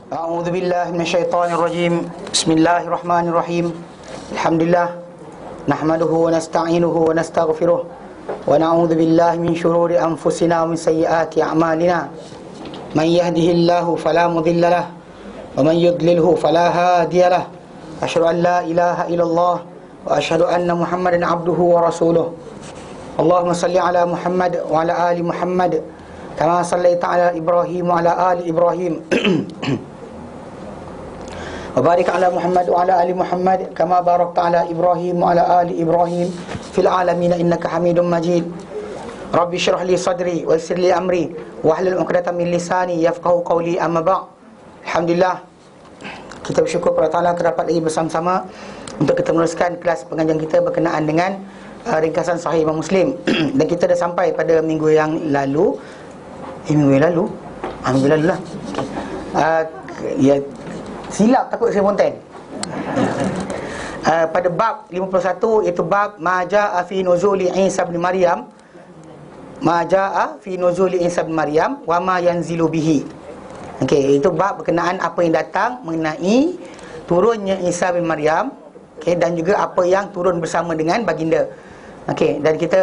A'udzu billahi minasyaitonir rajim. Bismillahirrahmanirrahim. Alhamdulillah nahmaduhu wa nasta'inuhu wa nastaghfiruh wa na'udzu billahi min shururi anfusina wa min sayyiati a'malina. Man yahdihillahu fala mudilla lahu wa man yudlilhu fala hadiya lahu. Asyhadu an la ilaha illallah wa asyhadu anna Muhammadan abduhu wa rasuluh. Allahumma salli ala Muhammad wa ala ali Muhammad kama sallaita ala Ibrahim wa ala ali Ibrahim. Wa barik ala Muhammad wa ala ali Muhammad kama barakta ala Ibrahim wa ala ali Ibrahim fil alamin innaka Hamidum Majid. Rabbi shrah li sadri wa yassir li amri wa hlul 'uqdatam min lisani yafqahu qawli, amma ba'd. Alhamdulillah, kita bersyukur kepada Allah terdapat lagi bersama-sama untuk kita meneruskan kelas pengajian kita berkenaan dengan ringkasan Sahih Imam Muslim. Dan kita dah sampai pada minggu yang lalu. Minggu yang lalu lah. Ya, silap takut saya ponten. Pada bab 51, iaitu bab Maja'a fi nuzuli Isa bin Maryam. Maja'a fi nuzuli Isa bin Maryam wa ma yanzilu bihi. Okey, itu bab berkenaan apa yang datang mengenai turunnya Isa bin Maryam, okey, dan juga apa yang turun bersama dengan baginda. Okey, dan kita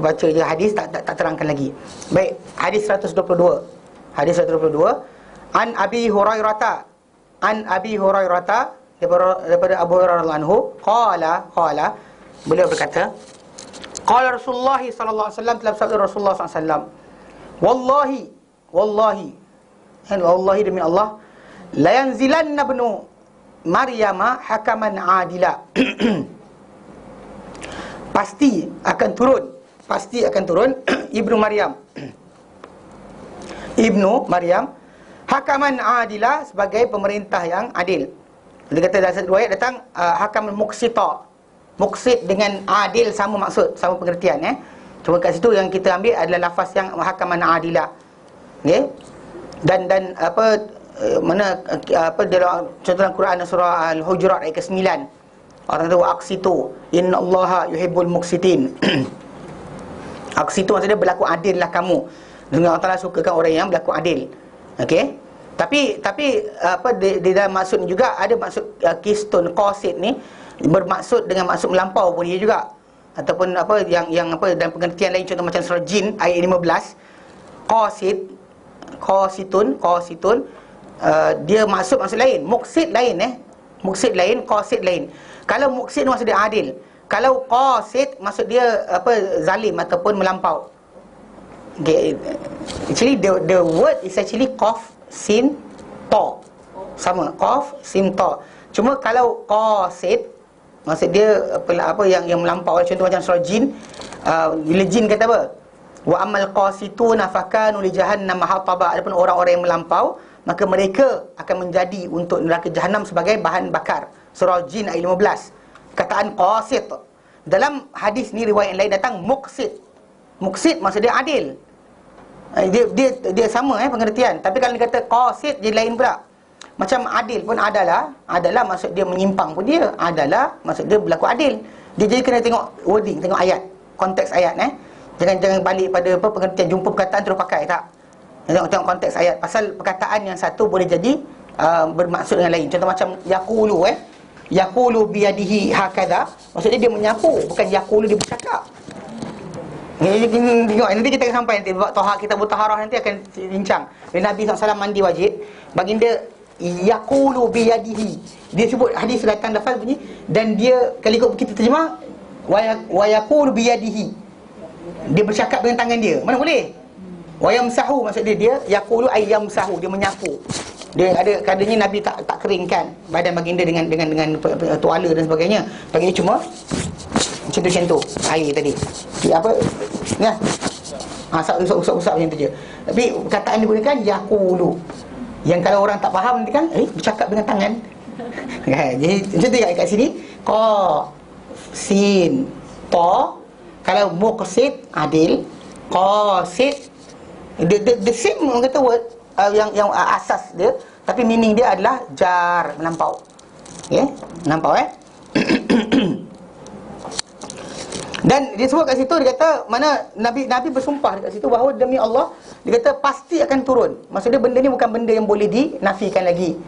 baca je hadis, tak terangkan lagi. Baik, hadis 122. Hadis 122, an Abi Hurairah, daripada Abu Hurairah radhiyallahu anhu, qala beliau berkata, qala Rasulullah sallallahu alaihi wasallam, telah bersabda Rasulullah sallallahu alaihi wasallam, wallahi demi Allah, la yanzilanna ibnu Maryama hakaman adila. Pasti akan turun Ibnu Maryam hakaman adila, sebagai pemerintah yang adil. Dia kata dalam satu ayat datang hakaman muqsita. Muqsit dengan adil sama maksud, sama pengertian, Cuma kat situ yang kita ambil adalah lafaz yang hakaman adila. Okey. Dan mana dalam contoh dalam Quran surah Al-Hujurat ayat ke-9. Orang kata waqsitu innallaha yuhibbul muqsitin. Aqsitu maksudnya berlaku adillah kamu. Dengan Allah Taala sukakan orang yang berlaku adil. Okey. Tapi di dalam maksud juga ada maksud qistun, qasid ni bermaksud dengan maksud melampau pun dia juga. Ataupun yang dalam pengertian lain, contoh macam surah Jin ayat 15. Qasitun dia maksud lain. Muqsid lain, Muqsid lain, qasid lain. Kalau muqsid maksud dia adil. Kalau qasid maksud dia zalim ataupun melampau. Okay. Actually the word is actually qaf sin ta. Sama, qaf sin ta. Cuma kalau qasid maksud dia yang melampau. Contoh macam surah Jin, bila jin kata apa? Wa amal qasituna fakanu li jahannam hataba. Adapun orang-orang yang melampau, maka mereka akan menjadi untuk neraka Jahannam sebagai bahan bakar. Surah Jin ayat 15. Kataan qasid. Dalam hadis ni riwayat lain datang muqsid. Muqsid maksud dia adil. Dia sama pengertian. Tapi kalau dia kata qasid, dia lain pula. Macam adil pun adalah maksud dia menyimpang pun dia. Adalah maksud dia berlaku adil. Dia jadi kena tengok wording, tengok ayat, konteks ayat. Jangan balik pada pengertian, jumpa perkataan terus pakai, tak. Tengok konteks ayat. Pasal perkataan yang satu boleh jadi bermaksud dengan lain. Contoh macam yaqulu biyadihi hakadha, maksudnya dia menyapu, bukan yaqulu dia bercakap. Tengok, nanti kita akan sampai nanti kita mutaharah nanti akan bincang. Bila Nabi SAW mandi wajib, baginda yaqulu biyadihi, dia sebut hadis datang lafaz bunyi, dan dia kalau kita terjemah wa yaqulu biyadihi, dia bercakap dengan tangan dia. Mana boleh? Wa yamsahu, maksud dia yaqulu ay yamsahu, dia menyapu. Dia ada kadangnya Nabi tak keringkan badan baginda dengan tuala dan sebagainya. Baginda cuma macam tu air tadi. Usap macam tu je. Tapi perkataan digunakan yaqulu, yang kalau orang tak faham nanti kan bercakap dengan tangan. Jadi macam tu kat sini qa sin ta. Kalau muqsid adil, qasid the same orang kata word, yang asas dia, tapi meaning dia adalah jar, melampau. Okey, melampau. Dan dia sebut kat situ, dia kata mana Nabi bersumpah dekat situ bahawa demi Allah, dia kata pasti akan turun. Maksudnya benda ni bukan benda yang boleh dinafikan lagi.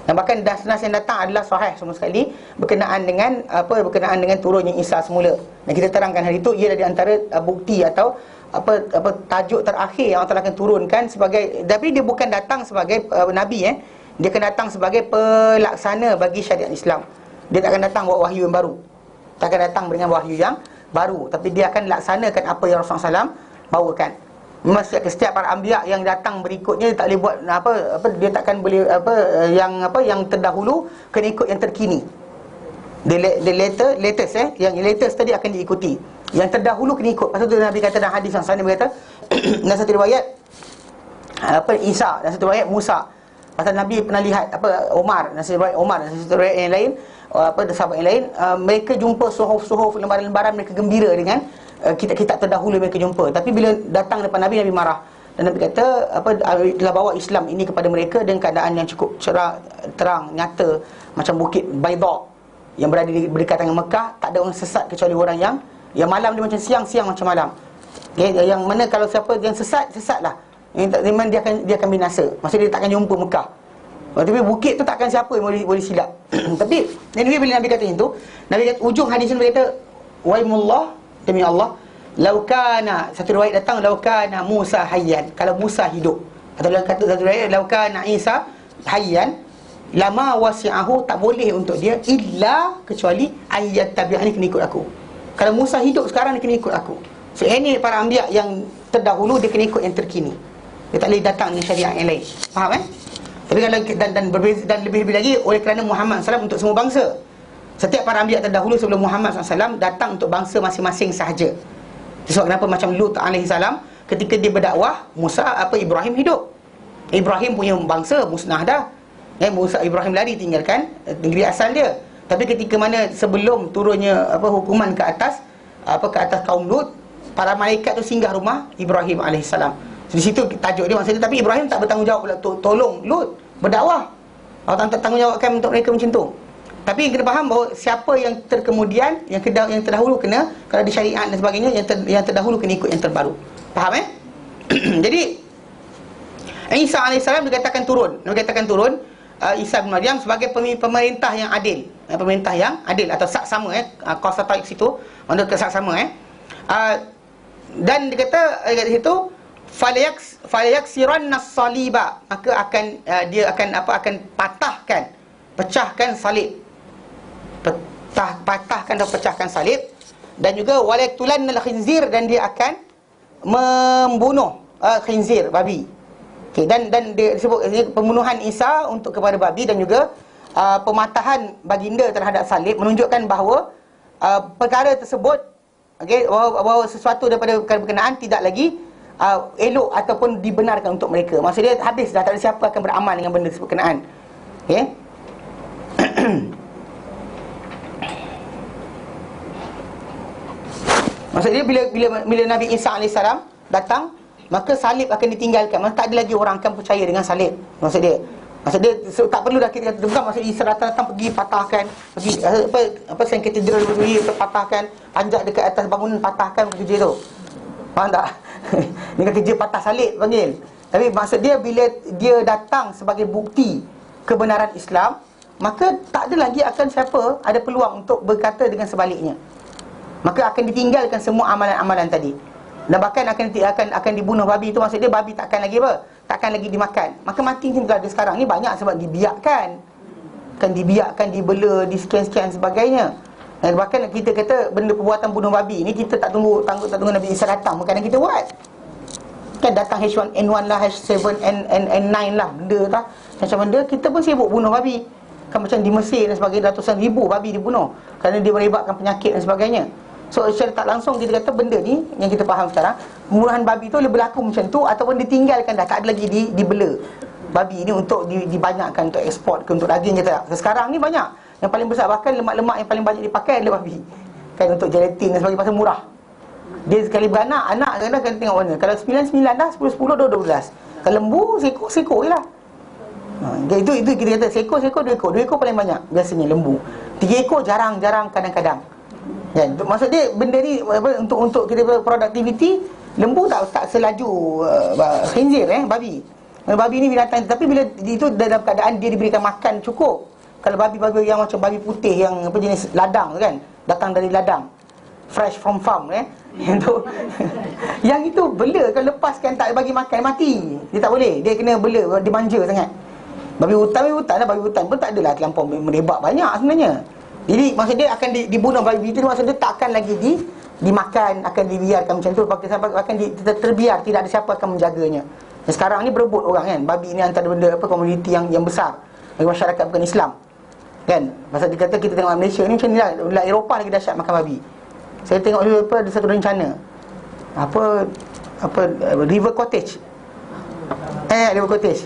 Dan bahkan nas yang datang adalah sahih semua sekali berkenaan dengan turunnya Isa semula. Dan kita terangkan hari itu ia di antara bukti atau tajuk terakhir yang Allah akan turunkan sebagai, tapi dia bukan datang sebagai nabi dia akan datang sebagai pelaksana bagi syariat Islam. Dia tak akan datang bawa wahyu yang baru. Tak akan datang dengan wahyu yang baru, tapi dia akan laksanakan apa yang Rasulullah SAW bawakan. Setiap para anbiya yang datang berikutnya tak boleh buat dia takkan boleh yang terdahulu kena ikut yang terkini. The latest yang latest tadi akan diikuti. Yang terdahulu kena ikut. Pasal tu Nabi kata dalam hadis yang sahih, Nabi kata dalam satu riwayat Isa, dan satu riwayat Musa. Pasal Nabi pernah lihat Umar, dan satu riwayat Umar, dan satu riwayat yang lain sahabat yang lain, mereka jumpa suhuf-suhuf, lembaran-lembaran, mereka gembira dengan kitab-kitab terdahulu mereka jumpa. Tapi bila datang depan Nabi marah. Dan Nabi kata telah bawa Islam ini kepada mereka dengan keadaan yang cukup cerah, terang, nyata, macam bukit Baida yang berada di berdekatan dengan Mekah. Tak ada orang sesat kecuali orang yang malam dia macam siang, siang macam malam. Yang mana kalau siapa yang sesatlah. Memang dia akan binasa. Maksudnya dia takkan jumpa Mekah. Tapi bukit tu takkan siapa yang boleh silap. Tapi anyway, bila Nabi kata itu, Nabi kata, ujung hadis ni kata waimullah, demi Allah, laukana, satu riwayat datang laukana Musa hayyan, kalau Musa hidup. Atau dalam kata satu riwayat laukana Isa hayyan lama wasi'ahu, tak boleh untuk dia illa kecuali ayat tabi'ani, kena ikut aku. Kalau Musa hidup sekarang, dia kena ikut aku. So ini para anbiya yang terdahulu, dia kena ikut yang terkini. Dia tak boleh datang dengan syariat yang lain. Faham Tapi kalau dan berbeza, dan lebih-lebih lagi oleh kerana Muhammad SAW untuk semua bangsa. Setiap para anbiya terdahulu sebelum Muhammad SAW datang untuk bangsa masing-masing sahaja. Sebab kenapa macam Lut AS ketika dia berdakwah, Ibrahim hidup. Ibrahim punya bangsa musnah dah. Musa Ibrahim lari tinggalkan negeri asal dia. Tapi ketika mana sebelum turunnya hukuman ke atas kaum Lut, para malaikat tu singgah rumah Ibrahim AS. Di situ tajuk dia maksudnya. Tapi Ibrahim tak bertanggungjawab pula tolong Lut berdakwah. Allah tak tanggungjawabkan untuk mereka macam tu. Tapi kena faham bahawa siapa yang terkemudian, yang terdahulu kena, kalau di syariat dan sebagainya, yang terdahulu kena ikut yang terbaru. Faham Jadi Isa AS dikatakan turun. Isa bin Maryam sebagai pemerintah yang adil. Pemerintah yang adil atau saksama qasa taib situ, mana saksama dan dikata di situ falayaksiranna saliba, maka dia akan pecahkan salib. Patahkan atau pecahkan salib. Dan juga walayaqtulannal khinzir, dan dia akan membunuh khinzir, babi. Dan dia disebut pembunuhan Isa kepada babi, dan juga pematahan baginda terhadap salib menunjukkan bahawa perkara tersebut bahawa sesuatu daripada perkara berkenaan tidak lagi elok ataupun dibenarkan untuk mereka. Maksudnya habis dah, tak ada siapa akan beramal dengan benda berkenaan. Maksudnya bila Nabi Isa AS datang, maka salib akan ditinggalkan. Maka tak ada lagi orang akan percaya dengan salib. Maksud dia tak perlu dah kita kata, bukan maksud Isa datang pergi patahkan, pergi Saint Cathedral berdiri patahkan, panjat dekat atas bangunan patahkan, kerja tu. Faham tak? Ni kan kerja patah salib panggil. Tapi maksud dia bila dia datang sebagai bukti kebenaran Islam, maka tak ada lagi akan siapa ada peluang untuk berkata dengan sebaliknya. Maka akan ditinggalkan semua amalan-amalan tadi. Dan bahkan akan dibunuh babi itu. Maksud dia babi takkan lagi dimakan. Maka mati ni ada sekarang ni banyak sebab dibiarkan. Kan dibiarkan, dibela, disekian-sekian sebagainya. Dan bahkan kita kata benda perbuatan bunuh babi ni kita tak tunggu Nabi Isa datang, kadang kita buat. Kan datang H1N1 lah, H7N9 lah, benda tak macam benda kita pun sibuk bunuh babi. Kan macam di Mesir dan sebagainya, ratusan ribu babi dibunuh kerana dia merebakkan penyakit dan sebagainya. So secara tak langsung kita kata benda ni yang kita faham sekarang, pembunuhan babi tu boleh berlaku macam tu ataupun ditinggalkan dah, tak ada lagi dibela. Babi ni untuk dibanyakkan untuk ekspor ke untuk daging kita. Sekarang ni banyak. Yang paling besar, bahkan lemak-lemak yang paling banyak dipakai adalah babi. Kan untuk gelatin dan sebagainya, pasal murah. Dia sekali beranak, anak kadang-kadang kena tengok mana. Kalau 9 dah, 10 12. Kalau lembu, sekor je lah. Itu kita kata sekor 2 ekor paling banyak biasanya lembu. 3 ekor jarang-jarang kadang-kadang. Kan? Maksud dia benda ni apa, untuk kita productivity, lembu tak selaju khinzir, babi. Babi ni binatang, tapi bila itu dalam keadaan dia diberikan makan cukup. Kalau babi-babi yang macam babi putih yang apa jenis ladang tu kan, datang dari ladang, fresh from farm, yang itu bela, kalau lepaskan tak bagi makan mati. Dia tak boleh, dia kena bela, dia manja sangat. Babi hutan pun tak adalah terlampau merebak banyak sebenarnya. Jadi maksud dia akan dibunuh babi itu, maksud dia tak akan lagi dimakan, akan dibiarkan macam tu, sampai akan terbiar, tidak ada siapa akan menjaganya. Dan sekarang ni berebut orang kan, babi ni antara benda apa komuniti yang besar bagi masyarakat bukan Islam. Kan? Pasal dia kata kita tengok Malaysia ni macam ni lah, Eropah lagi dahsyat makan babi. Saya tengok dulu apa, ada satu rencana apa River Cottage. River Cottage.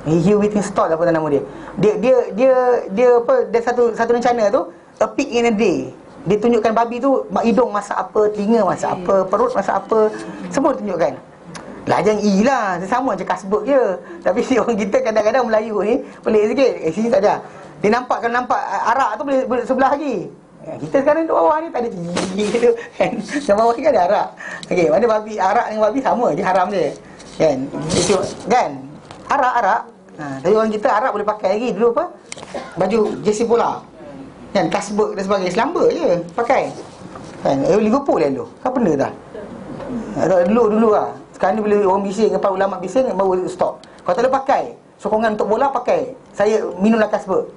Hugh Whittingstall apa nama dia. Dia apa, dia satu rencana tu, a pig in a day. Dia tunjukkan babi tu hidung masak apa, telinga masak apa, perut masak apa, semua tunjukkan. Lajang lah, sama je kasbuk je. Tapi si orang kita kadang-kadang Melayu ni pelik sikit. Sini tak ada. Dia nampak, kalau nampak arak tu boleh sebelah lagi. Kita sekarang duduk bawah ni tak ada gigi tu kan. Yang bawah ni kan ada arak. Okey, mana babi, arak dengan babi sama je, haram dia. Kan? Itu kan. Arak. Tapi orang kita arak boleh pakai lagi. Dulu apa? Baju jersey bola. Kan, kasbuk dan sebagainya, selamba je pakai. Kan, Liverpool dulu. Apa benda dah? Dulu lah. Sekarang ni bila orang bising, para ulama bising, baru stop. Kalau tak boleh pakai, sokongan untuk bola pakai, saya minumlah kasbuk.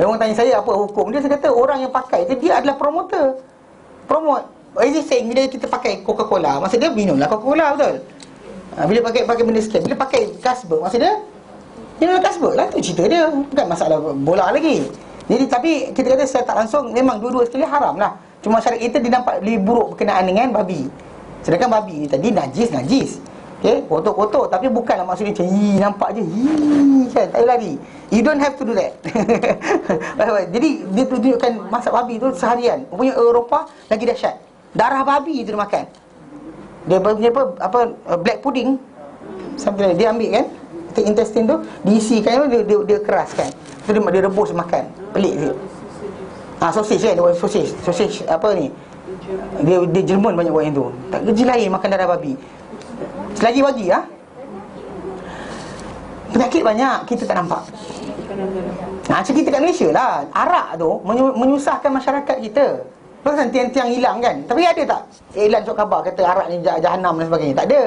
Orang tanya saya apa hukum dia, saya kata orang yang pakai itu dia adalah promoter. Promote. As you saying, bila kita pakai Coca-Cola, maksud dia minumlah Coca-Cola, betul? Bila pakai benda sekian, bila pakai kasbuk, maksud dia minumlah kasbuk lah, tu cerita dia. Bukan masalah bola lagi. Jadi tapi kita kata secara tak langsung memang dua-dua sekali haram lah. Cuma masyarakat kita dia nampak lebih buruk berkenaan dengan babi. Sedangkan babi ni tadi najis. Okay, kotor-kotor, tapi bukanlah maksudnya macam nampak je kan, tak payah lari. You don't have to do that. Jadi dia tunjukkan masak babi tu seharian. Rupanya Eropah lagi dahsyat. Darah babi tu dia makan. Dia punya apa black pudding, sampai dia ambil kan, intestine tu diisikan, dia keraskan. Tu dia rebus makan. Pelik dia. Sosis kan, sosis apa ni? Dia Jerman banyak buat yang tu. Tak kerja lain makan darah babi. Selagi bagi penyakit banyak kita tak nampak. Macam kita kat Malaysia lah, arak tu menyusahkan masyarakat kita. Pasal tiang-tiang hilang kan. Tapi ada tak iklan surat khabar kata arak ni jahanam dan sebagainya? Tak ada.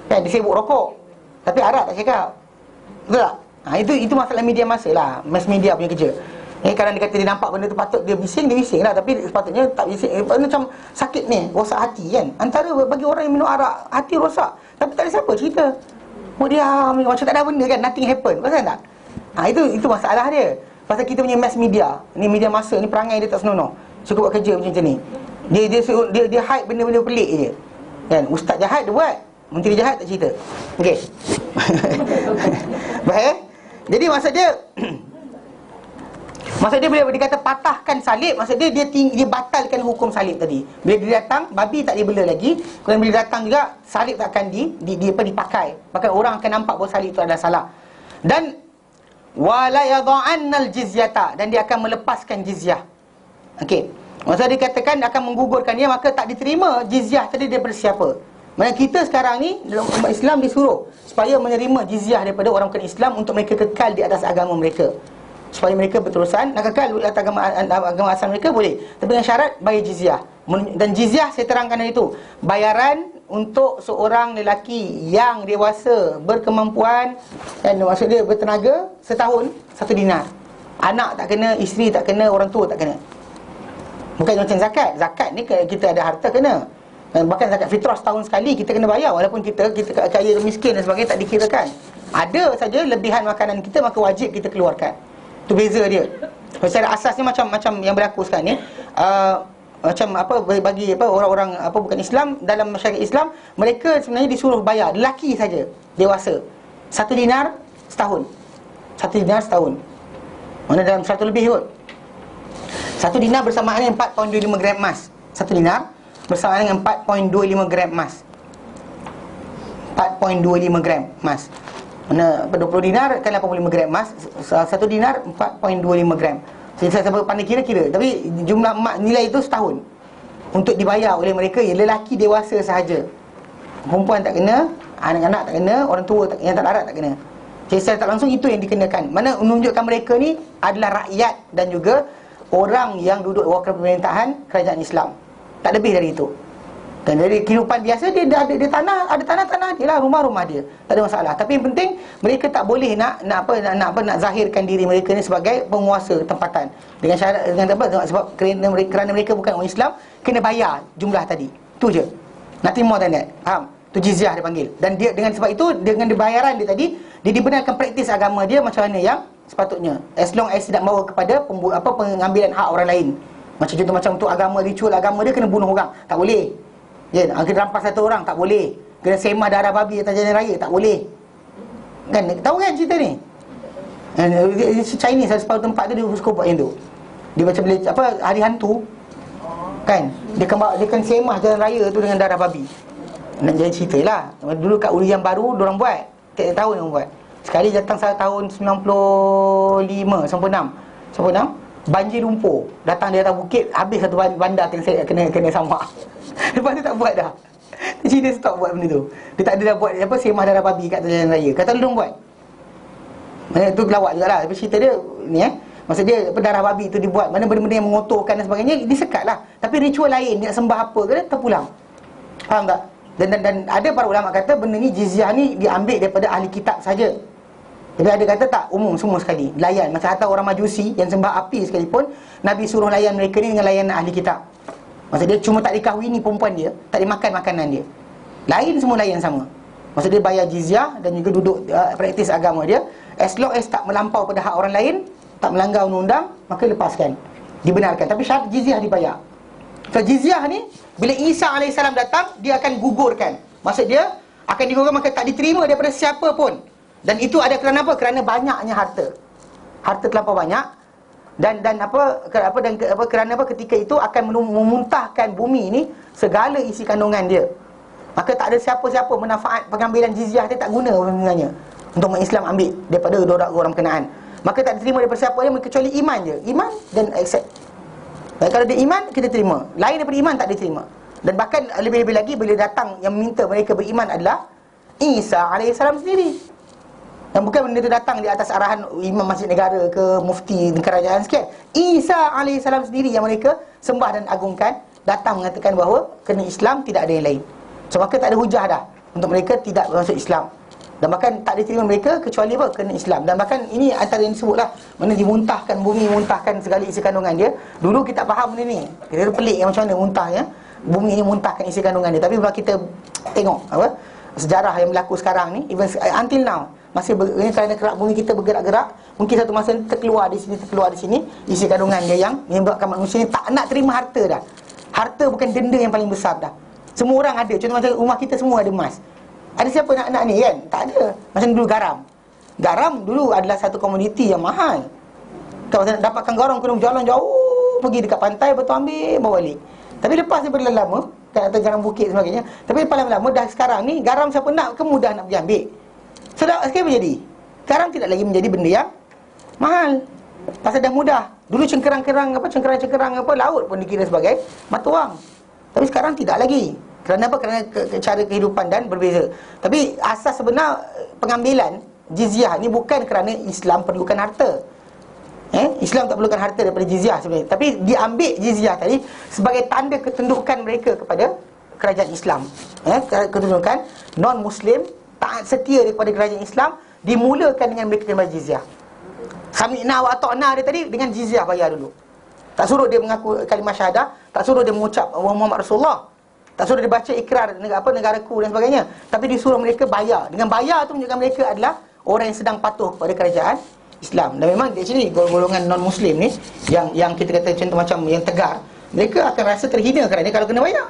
Kan dia sibuk rokok. Tapi arak tak cakap. Betul tak? Itu masalah media masa lah, mass media punya kerja. Kadang dia kata dia nampak benda tu patut dia bising lah, tapi sepatutnya tak bising. Macam sakit ni, rosak hati kan. Antara bagi orang yang minum arak, hati rosak, tapi tak ada siapa cerita. Dia macam tak ada benda kan, nothing happen. Pasal tak? Itu masalah dia. Pasal kita punya mass media, ni media masa ni, perangai dia tak senonoh. Suka buat kerja macam ni. Dia hide benda-benda pelik je. Kan, ustaz jahat dia buat, menteri jahat tak cerita. Okey. Baik. Jadi maksud dia bila dia kata patahkan salib, maksud dia batalkan hukum salib tadi. Bila dia datang, babi tak dibela lagi. Kemudian bila datang juga, salib tak akan dipakai. Bahkan orang akan nampak bahawa salib itu adalah salah. Dan wala yadha'annal jizyata, dan dia akan melepaskan jizyah. Okey. Maksud dia katakan akan menggugurkan dia, maka tak diterima jizyah tadi daripada siapa? Maksudnya kita sekarang ni dalam umat Islam disuruh supaya menerima jizyah daripada orang bukan Islam untuk mereka kekal di atas agama mereka. Supaya mereka berterusan nak kekal di atas agama asal mereka boleh, tapi dengan syarat bayar jizyah. Dan jizyah saya terangkan dari itu, bayaran untuk seorang lelaki yang dewasa, berkemampuan, dan maksud dia bertenaga, setahun 1 dinar. Anak tak kena, isteri tak kena, orang tua tak kena. Bukan macam zakat. Zakat ni kita ada harta kena. Dan bahkan zakat fitrah setahun sekali kita kena bayar, walaupun kita kaya miskin dan sebagainya tak dikirakan. Ada saja lebihan makanan kita, maka wajib kita keluarkan. Itu beza dia. Secara asasnya macam yang berlaku sekarang ni, macam apa bagi orang-orang bukan Islam, dalam masyarakat Islam, mereka sebenarnya disuruh bayar, lelaki saja dewasa, 1 dinar setahun. 1 dinar setahun. Mana dalam 100 lebih kot. 1 dinar bersamaan dengan 4.25 gram emas. 1 dinar bersamaan dengan 4.25 gram emas. 4.25 gram emas. Mana 20 dinar kan 85 gram emas. 1 dinar 4.25 gram. Saya pandai kira-kira, tapi jumlah emas nilai itu setahun. untuk dibayar oleh mereka ialah lelaki dewasa sahaja. Perempuan tak kena, anak-anak tak kena, orang tua tak, yang tak larat tak kena. Jadi secara tak langsung itu yang dikenakan. Mana menunjukkan mereka ni adalah rakyat dan juga orang yang duduk wakil pemerintahan kerajaan Islam. Tak lebih dari itu. Dan dari kehidupan biasa dia ada tanah, ada tanah-tanah dia lah, rumah-rumah dia. Tak ada masalah. Tapi yang penting mereka tak boleh nak zahirkan diri mereka ni sebagai penguasa tempatan. Dengan syarat sebab kerana mereka bukan orang Islam, kena bayar jumlah tadi. Tu je. Nothing more than that. Faham? Tu jizyah dia panggil. Dan dia dengan sebab itu dengan bayaran dia tadi, dia dibenarkan praktis agama dia macam mana yang sepatutnya. As long as tidak bawa kepada pengambilan hak orang lain. Macam contoh macam untuk agama, ritual agama dia kena bunuh orang. Tak boleh. Ya, kena rampas satu orang, tak boleh. Kena semah darah babi atas jalan raya, tak boleh. Kan, tahu kan cerita ni? Chinese, separuh tempat tu dia suka buat yang tu. Dia macam boleh, hari hantu. Kan, dia kan semah jalan raya tu dengan darah babi. Nak jadi cerita lah. Dulu kat Urian Baru, diorang buat. Tiap tahun diorang buat. Sekali datang tahun 95, 96. Banjir lumpur. Datang di atas bukit, habis satu bandar kena samak. Lepas tu tak buat dah. Jadi dia stop buat benda tu. Dia tak ada dah buat semah darah babi kat jalan raya. Kata lu buat. Mana tu pelawak jugalah. Tapi cerita dia ni maksud dia darah babi tu dibuat, mana benda-benda yang mengotorkan dan sebagainya disekat lah. Tapi ritual lain dia nak sembah apa ke terpulang. Faham tak? Dan ada para ulama kata benda ni jizyah ni diambil daripada ahli kitab saja. Tapi ada kata tak, umum semua sekali. Layan, macam kata orang Majusi yang sembah api sekalipun, Nabi suruh layan mereka ni dengan layanan ahli kitab. Maksud dia cuma tak dikahwini perempuan dia, tak dimakan makanan dia. Lain semua layan sama. Maksud dia bayar jizyah dan juga duduk praktis agama dia. As long as tak melampau pada hak orang lain, tak melanggar undang-undang, maka lepaskan. Dibenarkan. Tapi syarat jizyah dibayar. So jizyah ni, bila Isa AS datang, dia akan gugurkan. Maksud dia akan digugurkan, maka tak diterima daripada siapa pun. Dan itu ada kerana apa? Kerana banyaknya harta. Harta terlampau banyak. Dan kerana apa? Ketika itu akan memuntahkan bumi ini segala isi kandungan dia. Maka tak ada siapa-siapa manfaat pengambilan jizyah dia tak guna sebenarnya untuk orang Islam ambil daripada orang berkenaan. Maka tak diterima daripada siapa yang kecuali iman je. Iman dan accept. Baik, kalau dia iman, kita terima. Lain daripada iman tak diterima. Dan bahkan lebih-lebih lagi bila datang yang minta mereka beriman adalah Isa AS sendiri. Dan bukan benda tu datang di atas arahan imam masjid negara ke mufti kerajaan sekian. Isa AS sendiri yang mereka sembah dan agungkan, datang mengatakan bahawa kena Islam, tidak ada yang lain. So maka tak ada hujah dah untuk mereka tidak masuk Islam. Dan bahkan tak diterima mereka kecuali apa? Kena Islam. Dan bahkan ini antara yang disebutlah, mana dimuntahkan bumi, muntahkan segala isi kandungan dia. Dulu kita faham benda ni, kita pelik macam mana muntahnya. Bumi ini muntahkan isi kandungan dia. Tapi bila kita tengok sejarah yang berlaku sekarang ni, even until now, masih kerana kerak bumi kita bergerak-gerak, mungkin satu masa terkeluar di sini isi kandungan dia yang menyebabkan manusia ni tak nak terima harta dah. Harta bukan denda yang paling besar dah. Semua orang ada. Contoh macam rumah kita semua ada emas. Ada siapa nak ni kan? Tak ada. Macam dulu garam. Garam dulu adalah satu komoditi yang mahal. Kalau nak dapatkan garam kena berjalan jauh, pergi dekat pantai, betul ambil, bawa balik. Tapi lepas daripada lama, kata garam bukit sebagainya. Tapi lepas lama dah sekarang ni garam siapa nak ke mudah nak pergi ambil. Sedap sekali menjadi. Garam tidak lagi menjadi benda yang mahal. Pasal dah mudah. Dulu cengkerang-kerang laut pun dikira sebagai mata wang. Tapi sekarang tidak lagi. Kerana apa? Kerana cara kehidupan dan berbeza. Tapi asas sebenar pengambilan jizyah ni bukan kerana Islam perlukan harta. Islam tak perlukan harta daripada jizyah sebenarnya. Tapi diambil jizyah tadi sebagai tanda ketundukan mereka kepada kerajaan Islam. Ketundukan non-Muslim taat setia kepada kerajaan Islam dimulakan dengan mereka kena bayar jizyah. Sami'na wa ata'na dia tadi dengan jizyah bayar dulu. Tak suruh dia mengaku kalimah syahadah, tak suruh dia mengucap Muhammad Rasulullah, tak suruh dia baca ikrar negaraku dan sebagainya, tapi disuruh mereka bayar. Dengan bayar tu menunjukkan mereka adalah orang yang sedang patuh kepada kerajaan Islam. Dan memang di sini golongan non-Muslim ni yang kita kata contoh macam yang tegar, mereka akan rasa terhina kerana kalau kena bayar.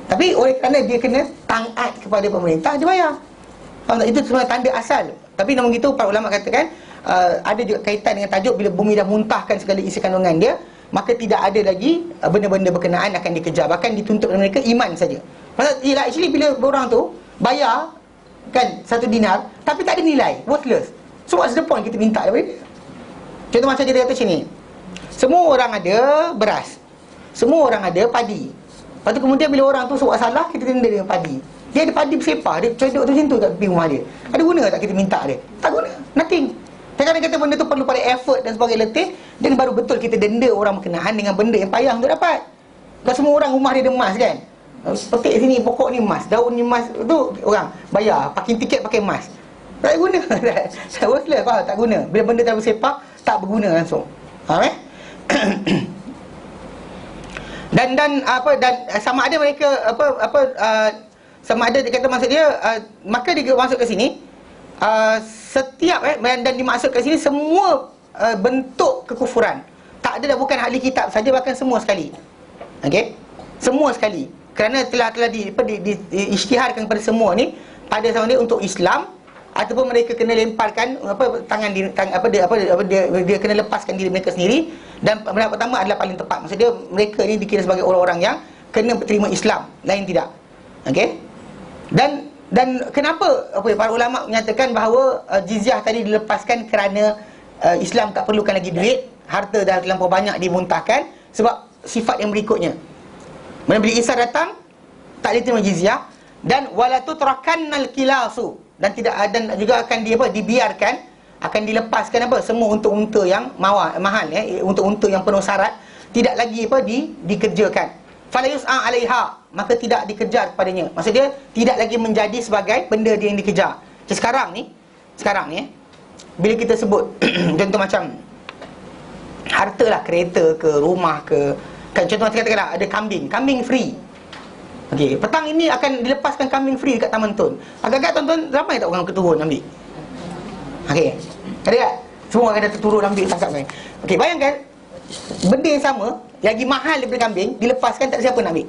Tapi oleh kerana dia kena taat kepada pemerintah, dia bayar. Itu sebenarnya tanda asal. Tapi namun begitu para ulama katakan ada juga kaitan dengan tajuk bila bumi dah muntahkan segala isi kandungan dia, maka tidak ada lagi benda-benda berkenaan akan dikejar. Bahkan dituntut oleh mereka iman saja. Pasal actually bila orang tu bayar kan 1 dinar tapi tak ada nilai, worthless. So what's the point kita minta daripada dia? Contoh macam dia kata sini, semua orang ada beras, Semua orang ada padi. Lepas tu kemudian bila orang tu buat salah, kita tenda dengan padi. Dia ada padi bersepah, dia cedok tu macam tu kat tepi rumah dia. Ada guna tak kita minta dia? Tak guna, nothing. Kadang-kadang kata benda tu perlu pada effort dan sebagainya letih, dan baru betul kita denda orang berkenaan dengan benda yang payah untuk dapat. Kalau semua orang rumah dia ada emas kan, petik sini pokok ni emas, daun ni emas, tu orang bayar, parking tiket pakai emas. Tak guna. Tak worthless, faham? Tak guna. Bila benda tak bersepah, tak berguna langsung. Faham Dan sama ada mereka sama ada dia kata maksud dia maka dia masuk ke sini setiap dan dimaksud ke sini semua bentuk kekufuran. Tak ada dah, bukan ahli kitab saja, bahkan semua sekali. Okey? Semua sekali. Kerana telah isytiharkan kepada semua ni pada sama dia untuk Islam, ataupun mereka kena lemparkan dia kena lepaskan diri mereka sendiri. Dan pendapat pertama adalah paling tepat. Maksud dia mereka ni dikira sebagai orang-orang yang kena terima Islam, lain tidak. Okey? Dan kenapa para ulama menyatakan bahawa jizyah tadi dilepaskan kerana Islam tak perlukan lagi duit, harta dah terlampau banyak dimuntahkan, sebab sifat yang berikutnya. Bila Isa datang, tak boleh terima jizyah, dan wala tutrakannal kilasu, dan juga akan dibiarkan, akan dilepaskan semua unta-unta yang mahal, unta-unta yang penuh syarat, tidak lagi dikerjakan. Fala yus'a 'alaiha, maka tidak dikejar kepadanya. Maksud dia tidak lagi menjadi sebagai benda dia yang dikejar. Sekarang ni bila kita sebut contoh macam harta lah, kereta ke, rumah ke, kan contoh macam katakanlah ada kambing free. Okey, petang ini akan dilepaskan kambing free dekat Taman Tun. Agak-agak tuan-tuan ramai tak orang turun ambil? Okey. Ada tak? Semua akan datang turun ambil, tangkap kan. Okey, bayangkan benda yang sama, lagi mahal daripada kambing, dilepaskan, tak ada siapa nak ambil.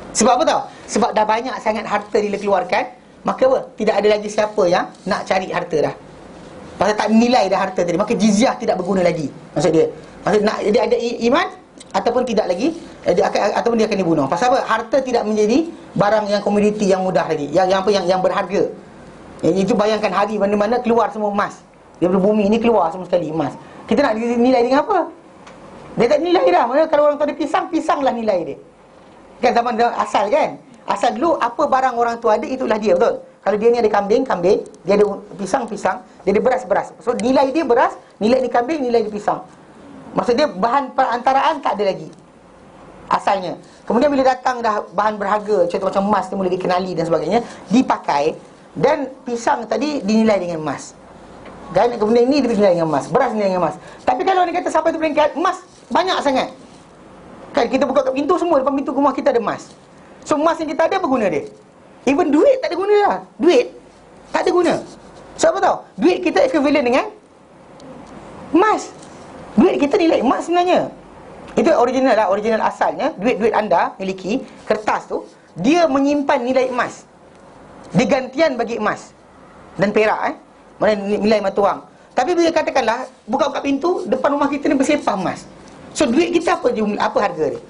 Sebab apa tau? Sebab dah banyak sangat harta dikeluarkan, maka tidak ada lagi siapa yang nak cari harta dah. Pasal tak nilai dah harta tadi, maka jizyah tidak berguna lagi. Maksud dia dia ada iman ataupun tidak lagi, ataupun dia akan dibunuh. Pasal apa? Harta tidak menjadi barang yang komoditi yang mudah lagi, yang berharga. Itu bayangkan hari mana-mana keluar semua emas daripada bumi ini, keluar semua sekali emas. Kita nak nilai dengan apa? Dia tak nilai dah. Maksudnya kalau orang tu ada pisang lah nilai dia. Kan zaman asal kan? Asal dulu apa barang orang tu ada, itulah dia, betul? Kalau dia ni ada kambing, dia ada pisang, dia ada beras. So nilai dia beras, nilai ni kambing, nilai dia pisang. Maksud dia bahan perantaraan tak ada lagi asalnya. Kemudian bila datang dah bahan berharga, contoh macam emas, dia mula dikenali dan sebagainya, dipakai, dan pisang tadi dinilai dengan emas. Dan kemudian ini dinilai dengan emas, beras dinilai dengan emas. Tapi kalau dia kata sampai tu peringkat emas banyak sangat, kan kita buka kat pintu, semua depan pintu rumah kita ada emas. So emas yang kita ada berguna dia. Even duit tak ada guna dah. Duit tak ada guna. So apa tahu? Duit kita equivalent dengan emas. Duit kita nilai emas sebenarnya. Itu original lah, original asalnya. Duit anda miliki, kertas tu, dia menyimpan nilai emas, digantian bagi emas dan perak mana nilai mata wang. Tapi bila katakanlah buka pintu, depan rumah kita ni bersepah emas. So duit kita apa harga dia?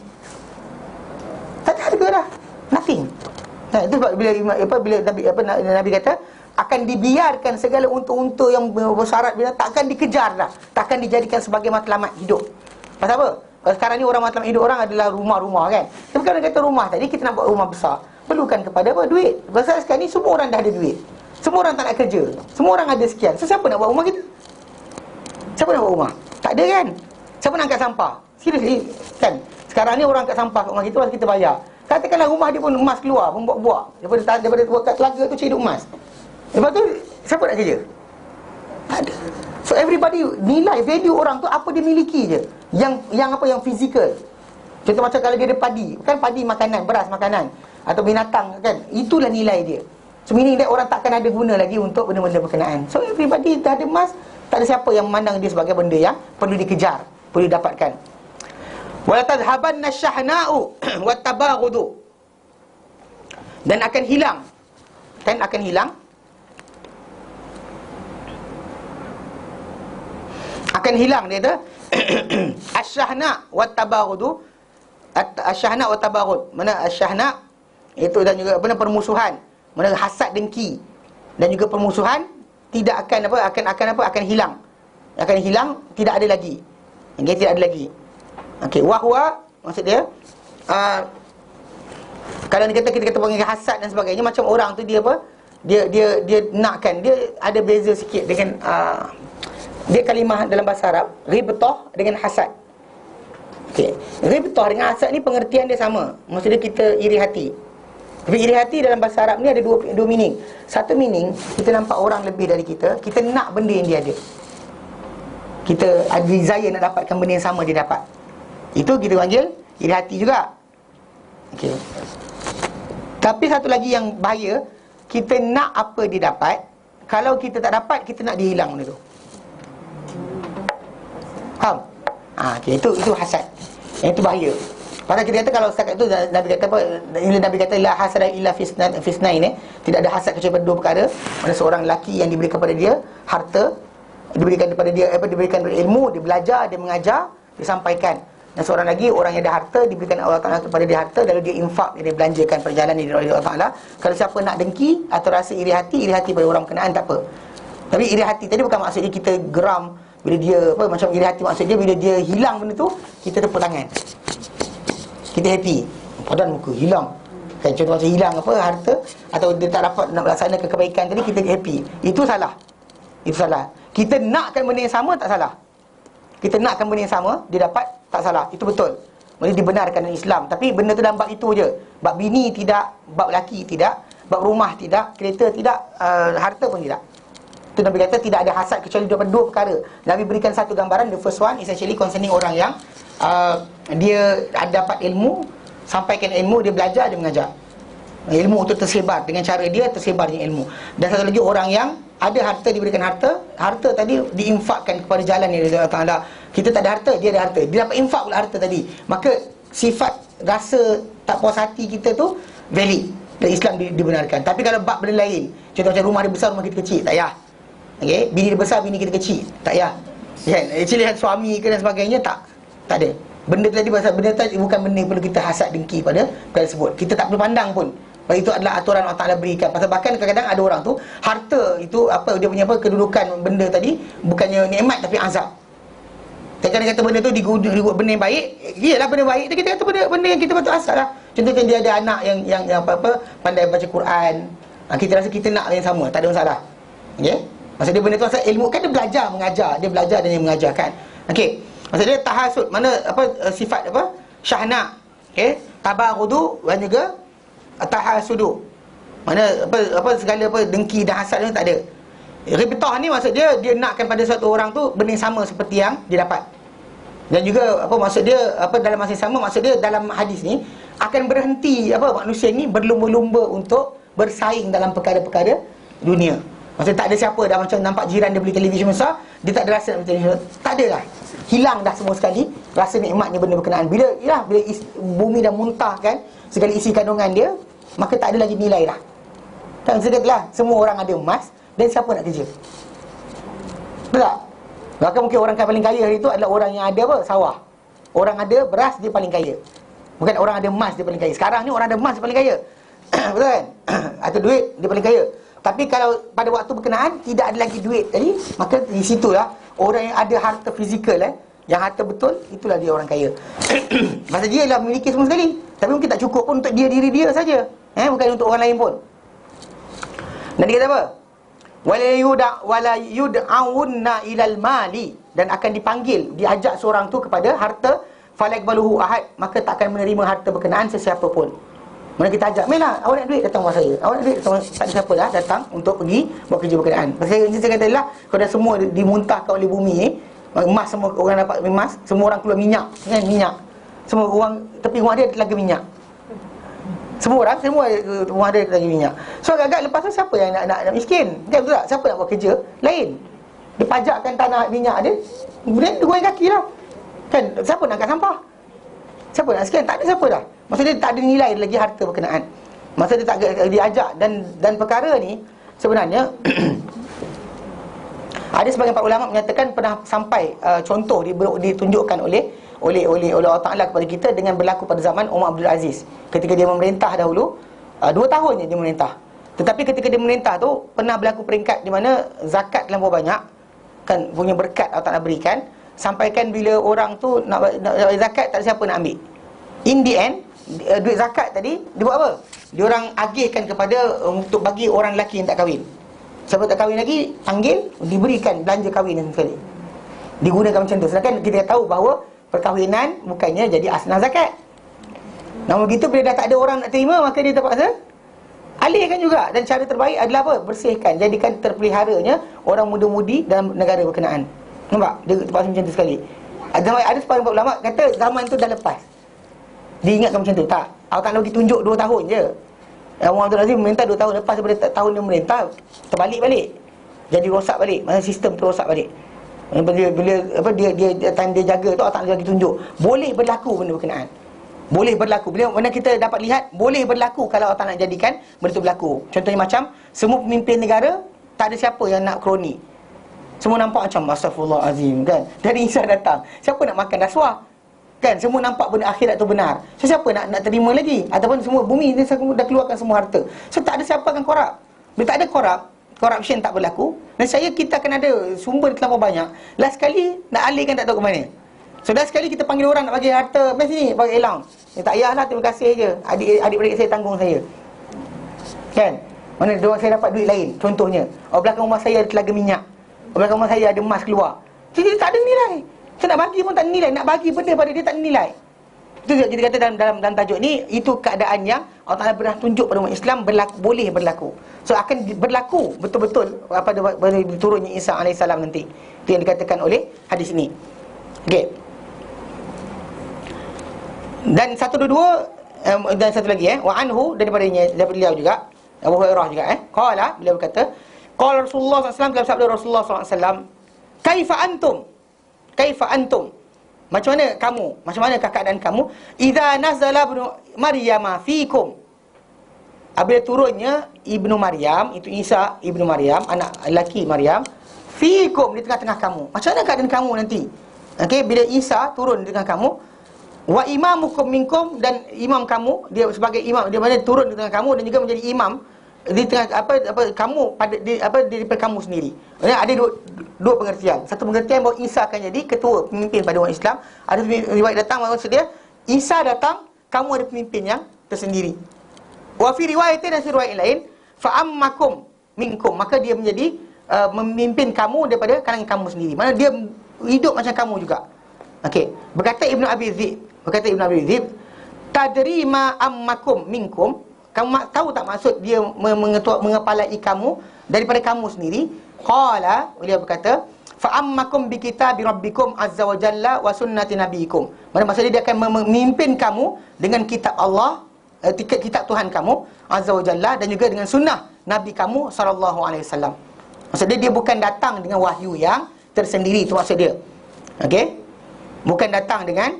Tak ada harga dah. Nothing. Nah, itu sebab bila Nabi kata akan dibiarkan segala unta-unta yang bersyarat bila takkan dikejar dah, takkan dijadikan sebagai matlamat hidup. Pasal apa? Kalau sekarang ni orang matlamat hidup orang adalah rumah-rumah kan. Tapi kalau kata rumah tadi, kita nak buat rumah besar, perlukan kepada apa? Duit. Pasal sekarang ni semua orang dah ada duit. Semua orang tak nak kerja. Semua orang ada sekian. So siapa nak buat rumah kita? Siapa nak buat rumah? Tak ada kan? Siapa nak angkat sampah? Seriously kan? Sekarang ni orang angkat sampah kat rumah kita, kita bayar. Katakanlah rumah dia pun emas keluar, membuat-buat daripada kat telaga tu cari emas. Lepas tu siapa nak kerja? Tak ada. So everybody nilai value orang tu apa dia miliki je. Yang fizikal. Contoh macam kalau dia ada padi, kan padi makanan, beras makanan, atau binatang kan, itulah nilai dia. So meaning that orang takkan ada guna lagi untuk benda-benda berkenaan. So everybody dah ada emas, tak ada siapa yang memandang dia sebagai benda yang perlu dikejar, perlu didapatkan. Wala tadhhabanna syahna'u wattabaghdu, dan akan hilang, dia kata asyahna wattabaghdu. Asyahna wattabaghd, mana asyahna itu, dan juga permusuhan, mana hasad dengki dan juga permusuhan tidak akan hilang, tidak ada lagi. Tidak ada lagi. Okey, wahwa maksud dia kalau kita kata panggil hasad dan sebagainya, macam orang tu dia apa? Dia nakkan, dia ada beza sikit dengan dia kalimah dalam bahasa Arab, ribtah dengan hasad. Okey, ribtah dengan hasad ni pengertian dia sama. Maksudnya kita iri hati. Tapi iri hati dalam bahasa Arab ni ada dua meaning. Satu meaning, kita nampak orang lebih dari kita nak benda yang dia ada. Kita ada desire nak dapatkan benda yang sama dia dapat. Itu kita panggil iri hati juga. Okey. Tapi satu lagi yang bahaya, kita nak apa dia dapat, kalau kita tak dapat, kita nak dia hilang benda tu. Faham? Okay, itu hasad. Yang itu bahaya. Pasal kita kata kalau setakat itu Nabi kata apa? Nabi kata la hasada illa fisnain, tidak ada hasad kecuali pada dua perkara. Mana seorang lelaki yang diberikan kepada dia harta, diberikan kepada dia diberikan ilmu, dia belajar, dia mengajar, dia sampaikan. Dan seorang lagi, orang yang ada harta, diberikan Allah Ta'ala kepada dia harta, lalu dia infak, dia belanjakan perjalanan di Allah Ta'ala. Kalau siapa nak dengki atau rasa iri hati pada orang berkenaan, tak apa. Tapi iri hati tadi bukan maksudnya kita geram bila dia apa, macam iri hati maksudnya bila dia hilang benda tu, kita tepuk tangan, kita happy, padan muka hilang kan, contoh macam hilang apa harta, atau dia tak dapat nak melaksanakan kebaikan tadi, kita happy. Itu salah. Kita nakkan benda yang sama, tak salah. Kita nakkan benda yang sama, dia dapat, tak salah. Itu betul, boleh dibenarkan dalam Islam. Tapi benda tu dalam bab itu je. Bab bini tidak, bab laki tidak, bab rumah tidak, kereta tidak, harta pun tidak. Itu Nabi kata tidak ada hasad kecuali dua perkara. Nabi berikan satu gambaran. The first one essentially concerning orang yang dia dapat ilmu, sampaikan ilmu, dia belajar, dia mengajar. Ilmu itu tersebar dengan cara dia, tersebarnya ilmu. Dan satu lagi orang yang ada harta, diberikan harta tadi diinfakkan kepada jalan yang Allah Ta'ala. Kita tak ada harta, dia ada harta, dia dapat infak pula harta tadi. Maka sifat rasa tak puas hati kita tu valid dan Islam dibenarkan. Tapi kalau bab benda lain, contoh macam rumah dia besar, rumah kita kecil, tak payah. Okay? Bini dia besar, bini kita kecil, tak payah. Actually suami ke dan sebagainya, tak ada. Benda tadi pasal benda tadi bukan benda yang perlu kita hasad dengki pada perkara tersebut. Kita tak perlu pandang pun. Sebab itu adalah aturan Allah Ta'ala berikan. Pasal bahkan kadang-kadang ada orang tu, harta itu apa, dia punya apa, kedudukan benda tadi bukannya nikmat tapi azab. Kadang-kadang kata benda tu digunakan benda yang baik, iyalah benda baik tu, kita kata benda yang kita patut hasad lah. Contohnya dia ada anak yang apa pandai baca Quran, kita rasa kita nak yang sama, tak ada masalah. Okey? Maksud dia benda tu asal ilmu, kan dia belajar mengajar, dia belajar dan dia mengajar kan. Okey. Maksud dia tahasud, mana apa sifat apa? Syahna. Okey? Tabarudu dan juga tahasudu. Mana apa segala apa dengki dan hasad ni tak ada. Ribtah ni maksud dia nakkan pada satu orang tu benda yang sama seperti yang dia dapat. Dan juga apa maksud dia apa dalam masa yang sama, maksud dia dalam hadis ni akan berhenti apa manusia ni berlumba-lumba untuk bersaing dalam perkara-perkara dunia. Maksudnya tak ada siapa dah macam nampak jiran dia beli televisyen besar, dia tak ada rasa nak beli televisyen. Tak ada lah. Hilang dah semua sekali rasa nikmatnya benda berkenaan. Bila bumi dah muntahkan segala isi kandungan dia, maka tak ada lagi nilai dah. Kan sedeklah semua orang ada emas, dan siapa nak kerja? Betul tak? Bahkan mungkin orang paling kaya hari itu adalah orang yang ada apa? Sawah. Orang ada beras, dia paling kaya. Bukan orang ada emas, dia paling kaya. Sekarang ni orang ada emas, dia paling kaya. Betul kan? Atau duit, dia paling kaya. Tapi kalau pada waktu berkenaan tidak ada lagi duit tadi, maka di situlah orang yang ada harta fizikal yang harta betul, itulah dia orang kaya. Maksud dia lah memiliki semua sekali, tapi mungkin tak cukup pun untuk diri dia saja, bukan untuk orang lain pun. Dan dia kata apa? Wala yud'aunna ilal mali, dan akan dipanggil, diajak seorang tu kepada harta, falaqbaluhu ahad, maka tak akan menerima harta berkenaan sesiapa pun. Mana kita ajak, "Mela, awak nak duit, datang rumah saya. Awak nak duit, datang." Tak ada siapa dah datang untuk pergi buat kerja berkenaan. Pasal saya kata lah, kalau dah semua dimuntahkan oleh bumi ni, emas semua orang dapat emas, semua orang keluar minyak, kan, minyak. Semua orang tepi rumah dia telaga minyak. Semua rumah dia telaga minyak. So agak-agak lepas tu siapa yang nak miskin? Kan betul tak? Siapa nak buat kerja lain? Dia pajakkan tanah minyak dia, kemudian dia goreng kaki lah. Kan, siapa nak angkat sampah? Siapa nak sekian? Tak ada siapa dah. Maksudnya tak ada nilai lagi harta berkenaan. Maksudnya tak diajak. Dan perkara ni sebenarnya ada sebagian para ulama menyatakan pernah sampai contoh ditunjukkan oleh Allah Ta'ala kepada kita dengan berlaku pada zaman Umar Abdul Aziz. Ketika dia memerintah dahulu, 2 tahun je dia memerintah. Tetapi ketika dia memerintah tu pernah berlaku peringkat di mana zakat terlampau banyak, kan, punya berkat Allah Ta'ala berikan, sampaikan bila orang tu nak zakat, tak ada siapa nak ambil. In the end, duit zakat tadi dia buat apa? Dia orang agihkan kepada untuk bagi orang lelaki yang tak kahwin. Siapa tak kahwin lagi, panggil, diberikan belanja kahwin sekali. Digunakan macam tu. Sedangkan kita tahu bahawa perkahwinan bukannya jadi asnah zakat. Namun begitu, bila dah tak ada orang nak terima, maka dia terpaksa alihkan juga. Dan cara terbaik adalah apa? Bersihkan, jadikan terpeliharanya orang muda-mudi dalam negara berkenaan. Nampak? Dia terpaksa macam tu sekali. Ada sebahagian ulama kata zaman tu dah lepas. Diingatkan macam tu. Tak, Allah Ta'ala bagi tunjuk 2 tahun je. Umar Abdul Aziz memerintah 2 tahun. Lepas daripada tahun dia memerintah, terbalik balik. Jadi rosak balik. Maksudnya sistem tu rosak balik. Dia time dia jaga tu, Allah Ta'ala bagi tunjuk boleh berlaku benda berkenaan. Boleh berlaku. Bila mana kita dapat lihat boleh berlaku kalau Allah Ta'ala nak jadikan benda tu berlaku. Contohnya macam semua pemimpin negara, tak ada siapa yang nak kroni. Semua nampak macam Astaghfirullahalazim, kan? Dari Isa datang, siapa nak makan rasuah? Kan? Semua nampak benda akhirat tu benar. So siapa nak terima lagi? Ataupun semua bumi ni dah keluarkan semua harta. So tak ada siapa akan korup. Bila tak ada corruption tak berlaku, dan saya kita akan ada sumber terlalu banyak. Last sekali nak alihkan tak tahu ke mana. So last sekali kita panggil orang nak bagi harta, mari sini bagi elang. Tak payahlah, terima kasih je. Adik-adik saya tanggung saya. Kan? Mana saya dapat duit lain. Contohnya, belakang rumah saya ada telaga minyak. Belakang rumah saya ada emas keluar. Jadi tak ada nilai. Saya nak bagi pun tak ada nilai. Nak bagi benda pada dia tak ada nilai. Itu kita kata dalam tajuk ni, itu keadaan yang Allah Ta'ala pernah tunjuk pada umat Islam boleh berlaku. So akan berlaku betul-betul pada turunnya Isa AS nanti. Itu yang dikatakan oleh hadis ini. Okey. Dan satu lagi wa anhu, daripada beliau juga, Abu Hurairah juga qala, beliau berkata, qala Rasulullah SAW, dalam sabda Rasulullah SAW, kaifa antum, macam mana kamu, macam manakah keadaan kamu, idza nazala ibnu Maryam fiikum, apabila turunnya Ibnu Maryam, itu Isa Ibnu Maryam, anak lelaki Maryam, fiikum, di tengah-tengah kamu. Macam mana keadaan kamu nanti? Okey, bila Isa turun di tengah kamu, wa imamukum minkum, dan imam kamu, dia sebagai imam, dia mana turun di tengah kamu dan juga menjadi imam di tengah kamu pada daripada kamu sendiri. Maksudnya ada dua pengertian. Satu pengertian bahawa Isa akan jadi ketua pemimpin pada umat Islam. Ada riwayat datang maksud dia Isa datang, kamu ada pemimpin yang tersendiri. Wa fi riwayatin, dan riwayat lain, fa ammakum minkum, maka dia menjadi memimpin kamu daripada kalangan kamu sendiri. Maksudnya dia hidup macam kamu juga. Okey, berkata Ibnu Abi Dzib, tadri ma ammakum minkum, kamu tahu tak maksud dia mengepalai kamu daripada kamu sendiri? Qala, beliau berkata, fa ammakum bi kitabi rabbikum azza wa jalla wa sunnati nabiyikum. Maksudnya dia akan memimpin kamu dengan kitab Allah, kitab Tuhan kamu azza wa jalla, dan juga dengan sunnah nabi kamu sallallahu alaihi wasallam. Maksudnya dia bukan datang dengan wahyu yang tersendiri, itu maksud dia. Okey? Bukan datang dengan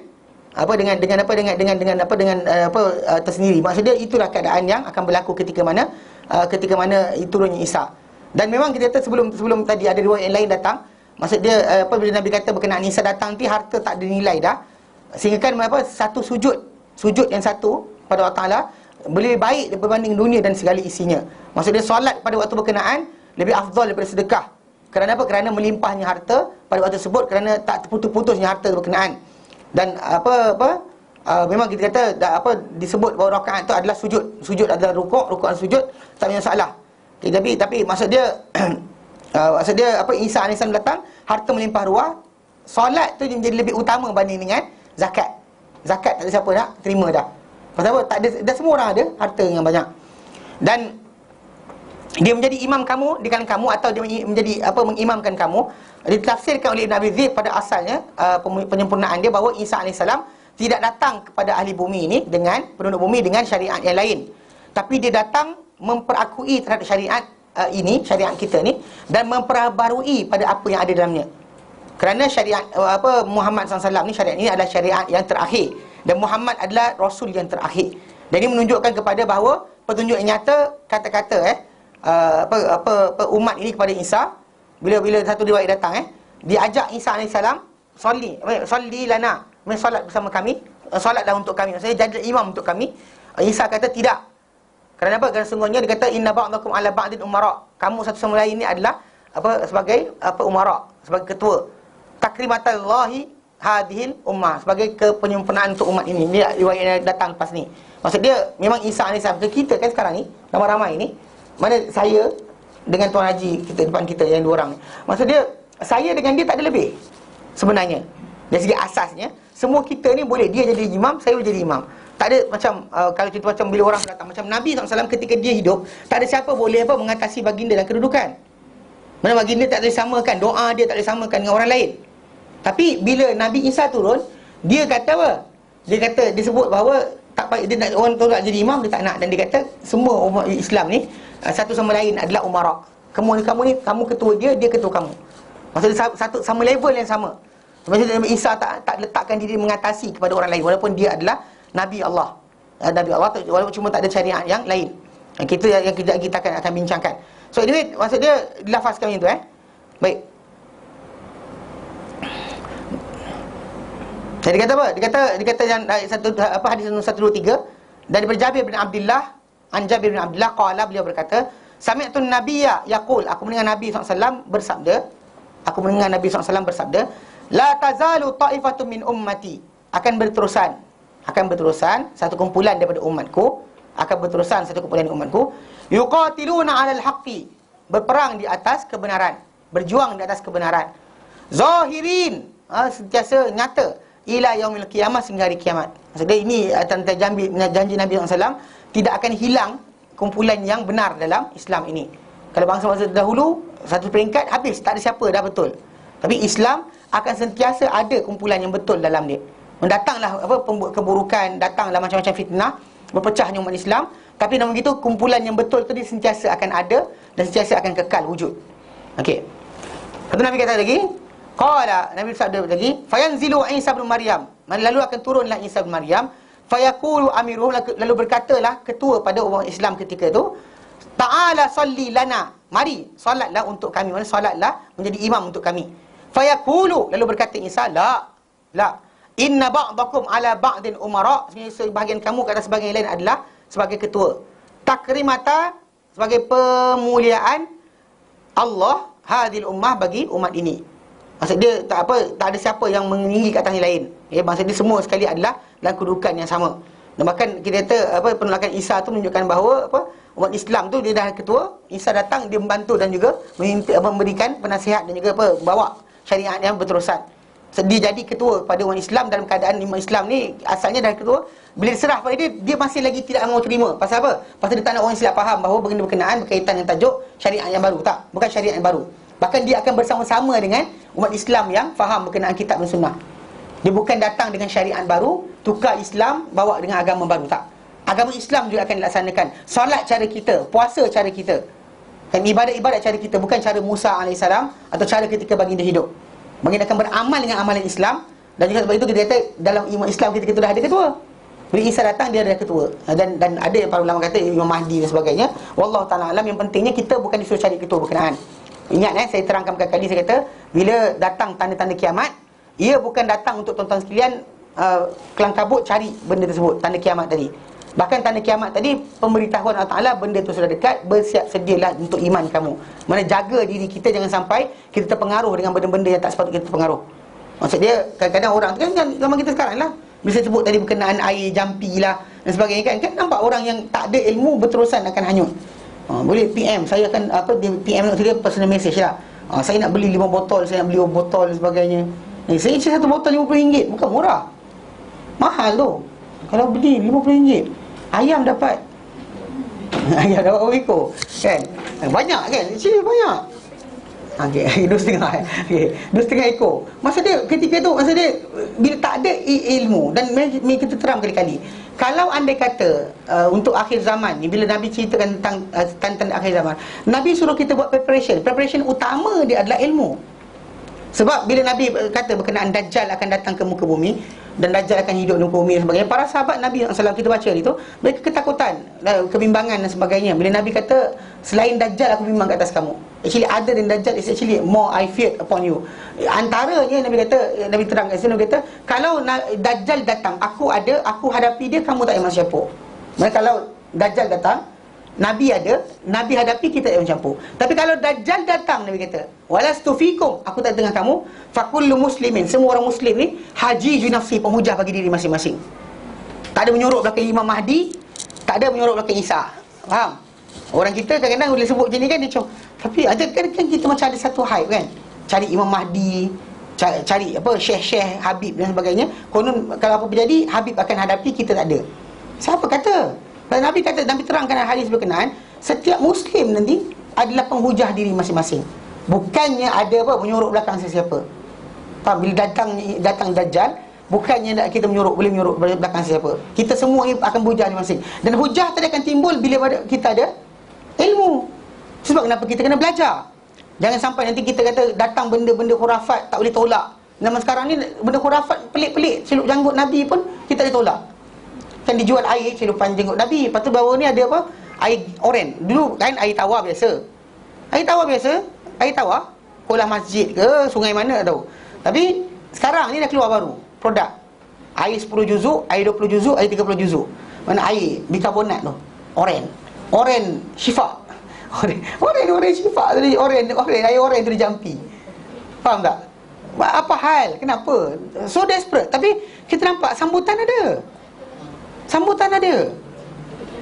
tersendiri. Maksudnya itulah keadaan yang akan berlaku ketika mana turunnya Isa. Dan memang kita kata sebelum tadi ada riwayat yang lain datang. Maksud dia bila Nabi kata berkenaan Isa datang nanti, harta tak ada nilai dah. Sehingga kan satu sujud yang satu pada Allah Ta'ala lebih baik berbanding dunia dan segala isinya. Maksud dia solat pada waktu berkenaan lebih afdal daripada sedekah. Kerana apa? Kerana melimpahnya harta pada waktu tersebut, kerana tak terputus-putusnya harta berkenaan. Dan memang kita kata disebut bahawa rakaat itu adalah sujud. Sujud adalah rukuk dan sujud, tak ada masalah. Okay, tapi maksud dia Isa AS datang, harta melimpah ruah, solat tu menjadi lebih utama banding dengan zakat. Zakat tak ada siapa nak terima dah. Pasal apa? Tak ada, dah semua orang ada harta yang banyak. Dan dia menjadi imam kamu di kalangan kamu, atau dia menjadi mengimamkan kamu. Ditafsirkan oleh Ibn Abi Dzib pada asalnya, penyempurnaan dia, bahawa Isa AS tidak datang kepada ahli bumi ini, dengan penduduk bumi, dengan syariat yang lain. Tapi dia datang memperakui terhadap syariat ini, syariat kita ni, dan memperbaharui pada apa yang ada dalamnya. Kerana syariat Muhammad SAW ni, syariat ini adalah syariat yang terakhir, dan Muhammad adalah Rasul yang terakhir. Dan ini menunjukkan kepada bahawa petunjuk yang nyata, kata-kata umat ini kepada Isa. Bila satu riwayat datang, dia ajak Isa AS, Salli lana, solat bersama kami, solatlah untuk kami, maksudnya jadi imam untuk kami. Isa kata tidak. Kerana apa? Kerana sungguhnya dia kata, inna ba'dakum ala ba'din umara, kamu satu sama lain ini adalah sebagai umara, sebagai ketua. Takrimatallahi hadhil ummah, sebagai kepenyempurnaan untuk umat ini. Dia riwayat yang datang lepas ni. Maksud dia memang Isa AS ke kita kan sekarang ni, ramai-ramai ni. Mana saya dengan Tuan Haji kita depan kita yang dua orang ni. Maksud dia saya dengan dia tak ada lebih sebenarnya. Dari segi asasnya semua kita ni boleh, dia jadi imam, saya boleh jadi imam. Tak ada macam kalau kita macam bila orang datang macam Nabi SAW ketika dia hidup, tak ada siapa boleh mengatasi baginda dalam kedudukan. Mana baginda tak boleh samakan, doa dia tak boleh samakan dengan orang lain. Tapi bila Nabi Isa turun, dia kata apa? Dia kata, dia sebut bahawa tak payah dia nak orang tu nak jadi imam, dia tak nak. Dan dia kata semua umat Islam ni satu sama lain adalah umara. Kamu ni kamu ketua dia, dia ketua kamu. Maksudnya satu sama level yang sama. Maksudnya Nabi Isa tak letakkan diri mengatasi kepada orang lain walaupun dia adalah Nabi Allah. Nabi Allah walaupun cuma tak ada syariat yang lain. Yang kita akan bincangkan. So anyway, maksud dia dilafazkan macam tu Baik. Jadi dia kata apa? Dia kata yang hadis 123 daripada Jabir bin Abdullah, Jabir bin Abdullah qala, beliau berkata, sami'tu nabiyya yaqul, aku mendengar Nabi SAW bersabda, la tazalu ta'ifatun min ummati, akan berterusan satu kumpulan daripada umatku, yuqatiluna 'alal haqqi, berperang di atas kebenaran, berjuang di atas kebenaran, zahirin, sentiasa nyata, ila yaumil qiyamah, sehingga hari kiamat. Maksudnya ini tentang janji Nabi SAW, tidak akan hilang kumpulan yang benar dalam Islam ini. Kalau bangsa-bangsa dahulu satu peringkat habis, tak ada siapa dah betul. Tapi Islam akan sentiasa ada kumpulan yang betul dalam dia. Mendatanglah keburukan, datanglah macam-macam fitnah, berpecahnya umat Islam, tapi namun begitu kumpulan yang betul tu dia sentiasa akan ada dan sentiasa akan kekal wujud. Okey. Lepas tu Nabi kata lagi, qala, Nabi bersabda lagi, fayanzilu Isa bin Maryam, lalu akan turunlah Isa bin Maryam, fayaqulu amiruhum, lalu berkatalah ketua pada umat Islam ketika itu, ta'ala salli lana, mari solatlah untuk kami, maksudnya solatlah menjadi imam untuk kami. Fayaqulu, lalu berkata Isa, la inna ba'dakum ala ba'din umara, sebahagian kamu ke atas sebahagian lain adalah sebagai ketua. Takrimata, sebagai pemuliaan Allah hadil ummah, bagi umat ini. Maksud dia tak ada siapa yang meninggi ke atas yang lain. Maksud dia semua sekali adalah dalam kedudukan yang sama. Dan bahkan kita kata penolakan Isa tu menunjukkan bahawa umat Islam tu dia dah ketua, Isa datang dia membantu dan juga memberikan penasihat dan juga bawa syariat yang berterusan. Dia jadi ketua pada umat Islam dalam keadaan umat Islam ni asalnya dah ketua. Bila diserah pada dia masih lagi tidak mahu terima. Pasal apa? Pasal dia tak nak orang Islam faham bahawa benda berkenaan berkaitan dengan tajuk syariat yang baru. Tak, bukan syariat yang baru. Bahkan dia akan bersama-sama dengan umat Islam yang faham berkenaan kitab dan sunnah. Dia bukan datang dengan syariat baru, tukar Islam, bawa dengan agama baru. Tak. Agama Islam juga akan dilaksanakan. Solat cara kita, puasa cara kita, dan ibadat-ibadat cara kita, bukan cara Musa AS atau cara ketika baginda hidup. Baginda akan beramal dengan amalan Islam. Dan juga sebab itu kita kata dalam umat Islam kita dah ada ketua. Bila Isa datang dia ada ketua. Dan ada yang para ulama kata Imam Mahdi dan sebagainya. Wallahu ta'ala alam, yang pentingnya kita bukan disuruh cari ketua berkenaan. Ingat saya terangkan berkali-kali, saya kata bila datang tanda-tanda kiamat, ia bukan datang untuk tuan-tuan sekalian kelang kabut cari benda tersebut, tanda kiamat tadi. Bahkan tanda kiamat tadi, pemberitahuan Allah Ta'ala, benda tu sudah dekat, bersiap sedialah untuk iman kamu. Mana jaga diri kita jangan sampai kita terpengaruh dengan benda-benda yang tak sepatutnya kita terpengaruh. Maksud dia kadang-kadang orang tu kan zaman kita sekarang lah, bila saya sebut tadi berkenaan air jampi lah dan sebagainya kan nampak orang yang tak ada ilmu berterusan akan hanyut. Boleh PM, saya akan dia PM dia personal message lah. Saya nak beli 5 botol, saya nak beli 2 botol dan sebagainya. Saya isi satu botol RM50, bukan murah. Mahal tu. Kalau beli RM50, ayam dapat ayam dapat berapa ekor kan? Banyak kan? Cik banyak. Okey, 2,5 2,5 ekor. Masa dia ketika tu, masa dia bila tak ada ilmu, dan kita terang kali-kali. Kalau andai kata untuk akhir zaman ni, bila Nabi ceritakan tentang tanda akhir zaman, Nabi suruh kita buat preparation utama dia adalah ilmu. Sebab bila Nabi kata berkenaan Dajjal akan datang ke muka bumi dan Dajjal akan hidup di muka bumi dan sebagainya, para sahabat Nabi SAW, kita baca itu, mereka ketakutan, kebimbangan dan sebagainya. Bila Nabi kata selain Dajjal aku bimbang ke atas kamu, actually other than Dajjal is actually more I feared upon you. Antaranya Nabi kata, Nabi terangkan sini, Nabi kata kalau Dajjal datang, aku hadapi dia, kamu tak payah masuk siapa. Maksudnya kalau Dajjal datang, Nabi ada, Nabi hadapi, kita tak mencampur. Tapi kalau Dajjal datang, Nabi kata, walastu fikum, aku tak tengah kamu, fakullu muslimin, semua orang muslim ni haji nafsi, penghujah bagi diri masing-masing. Tak ada menyorok belakang Imam Mahdi, tak ada menyorok belakang Isa. Faham? Orang kita kadang-kadang boleh sebut macam ni kan, dia cakap, tapi ada kan kita macam ada satu hype kan, cari Imam Mahdi, cari apa, Syekh Habib dan sebagainya. Konon kalau apa berjadi, Habib akan hadapi, kita tak ada. Siapa kata? Dan Nabi kata, Nabi terangkan hadis berkenaan, setiap Muslim nanti adalah penghujah diri masing-masing. Bukannya ada apa, menyorok belakang sesiapa. Faham? Bila datang Dajjal, bukannya kita boleh menyorok belakang sesiapa. Kita semua akan berhujah masing-masing. Dan hujah tadi akan timbul bila kita ada ilmu. Sebab kenapa kita kena belajar. Jangan sampai nanti kita kata datang benda-benda khurafat tak boleh tolak. Zaman sekarang ni benda khurafat pelik-pelik, celup janggut Nabi pun kita boleh tolak. Kan dijual air celupan jenggot Nabi. Lepas tu bawah ni ada apa? Air oren. Dulu kan air tawar biasa. Air tawar kolam masjid ke sungai mana tak tahu. Tapi sekarang ni dah keluar baru produk. Air 10 juzuk, air 20 juzuk, air 30 juzuk. Mana air bikarbonat tu. Oren syifa. Oren syifa. Jadi air oren tu dijampi. Faham tak? Apa hal? Kenapa? So desperate. Tapi kita nampak sambutan ada.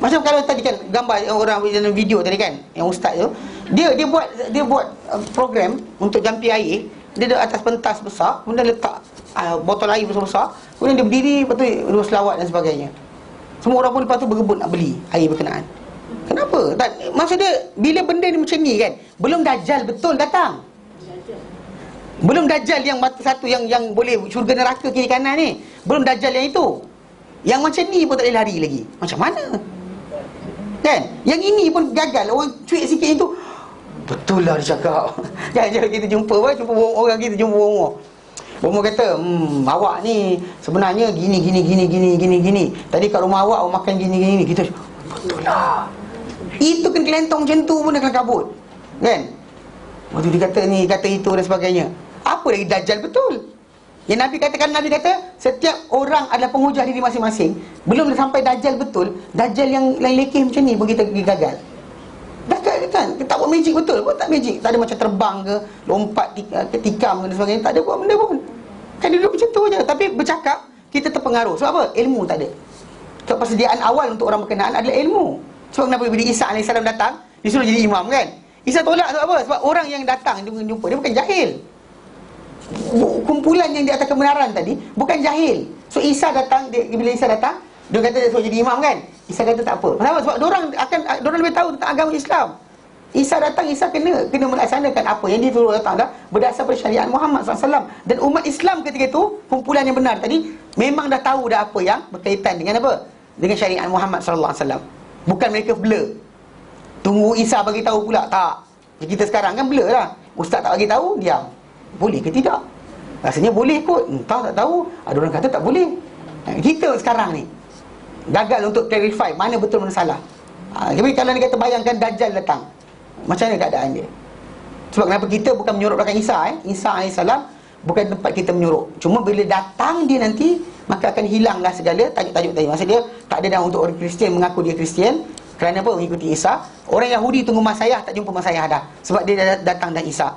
Macam kalau tadi kan gambar orang dalam video tadi kan, yang ustaz tu, dia buat program untuk jampi air. Dia ada atas pentas besar, kemudian letak botol air besar-besar, kemudian dia berdiri, lepas tu dia selawat dan sebagainya. Semua orang pun lepas tu berebut nak beli air berkenaan. Kenapa? Maksud dia, bila benda ni macam ni kan, belum Dajjal betul datang. Belum Dajjal yang mata satu yang boleh syurga neraka kiri kanan ni. Belum Dajjal yang itu. Yang macam ni pun tak boleh lari lagi. Macam mana? Kan? Yang ini pun gagal. Orang cuik sikit itu, betul lah dia cakap. Jangan kita jumpa orang, kita jumpa Bomo kata, awak ni sebenarnya gini. Tadi kat rumah awak makan gini. Kita, betul lah. Itu kan kelentong macam tu pun dia akan kabut. Kan? Waktu dia kata ni, kata itu dan sebagainya. Apa lagi Dajjal betul? Yang Nabi kata setiap orang adalah penghujah diri masing-masing. Belum sampai Dajjal betul. Dajjal yang lain lekeh macam ni pun kita gagal. Gagal kan? Kita tak buat magic betul. Buat tak magic. Tak ada macam terbang ke, lompat ke tikam dan sebagainya. Tak ada buat benda pun. Kan dia duduk macam tu je. Tapi bercakap, kita terpengaruh. Sebab apa? Ilmu tak ada. Sebab persediaan awal untuk orang berkenaan adalah ilmu. Sebab kenapa bila Isa AS datang, disuruh jadi imam kan? Isa tolak sebab apa? Sebab orang yang datang jumpa dia bukan jahil. Kumpulan yang di atas kebenaran tadi bukan jahil. So Isa datang, bila Isa datang, dia kata dia suruh jadi imam kan? Isa kata tak apa. Kenapa? Sebab diorang lebih tahu tentang agama Islam. Isa datang, Isa kena melaksanakan apa yang dia suruh datang dah berdasar pada syariat Muhammad SAW. Dan umat Islam ketika itu, kumpulan yang benar tadi, memang dah tahu dah apa yang berkaitan dengan apa? Dengan syariat Muhammad SAW. Bukan mereka blur. Tunggu Isa bagi tahu pula. Tak. Kita sekarang kan blur lah. Ustaz tak bagi tahu, diam. Boleh ke tidak? Rasanya boleh kot. Tak tahu. Ada orang kata tak boleh. Kita sekarang ni gagal untuk clarify mana betul mana salah. Tapi kalau dia kata bayangkan Dajjal datang, macam mana keadaan dia? Sebab kenapa kita bukan menyorok belakang Isa Isa AS bukan tempat kita menyorok. Cuma bila datang dia nanti, maka akan hilanglah segala tajuk-tajuk tadi. Maksud dia tak ada dah untuk orang Kristian mengaku dia Kristian. Kerana apa? Mengikuti Isa. Orang Yahudi tunggu Masiah, tak jumpa Masiah dah. Sebab dia datang dah Isa.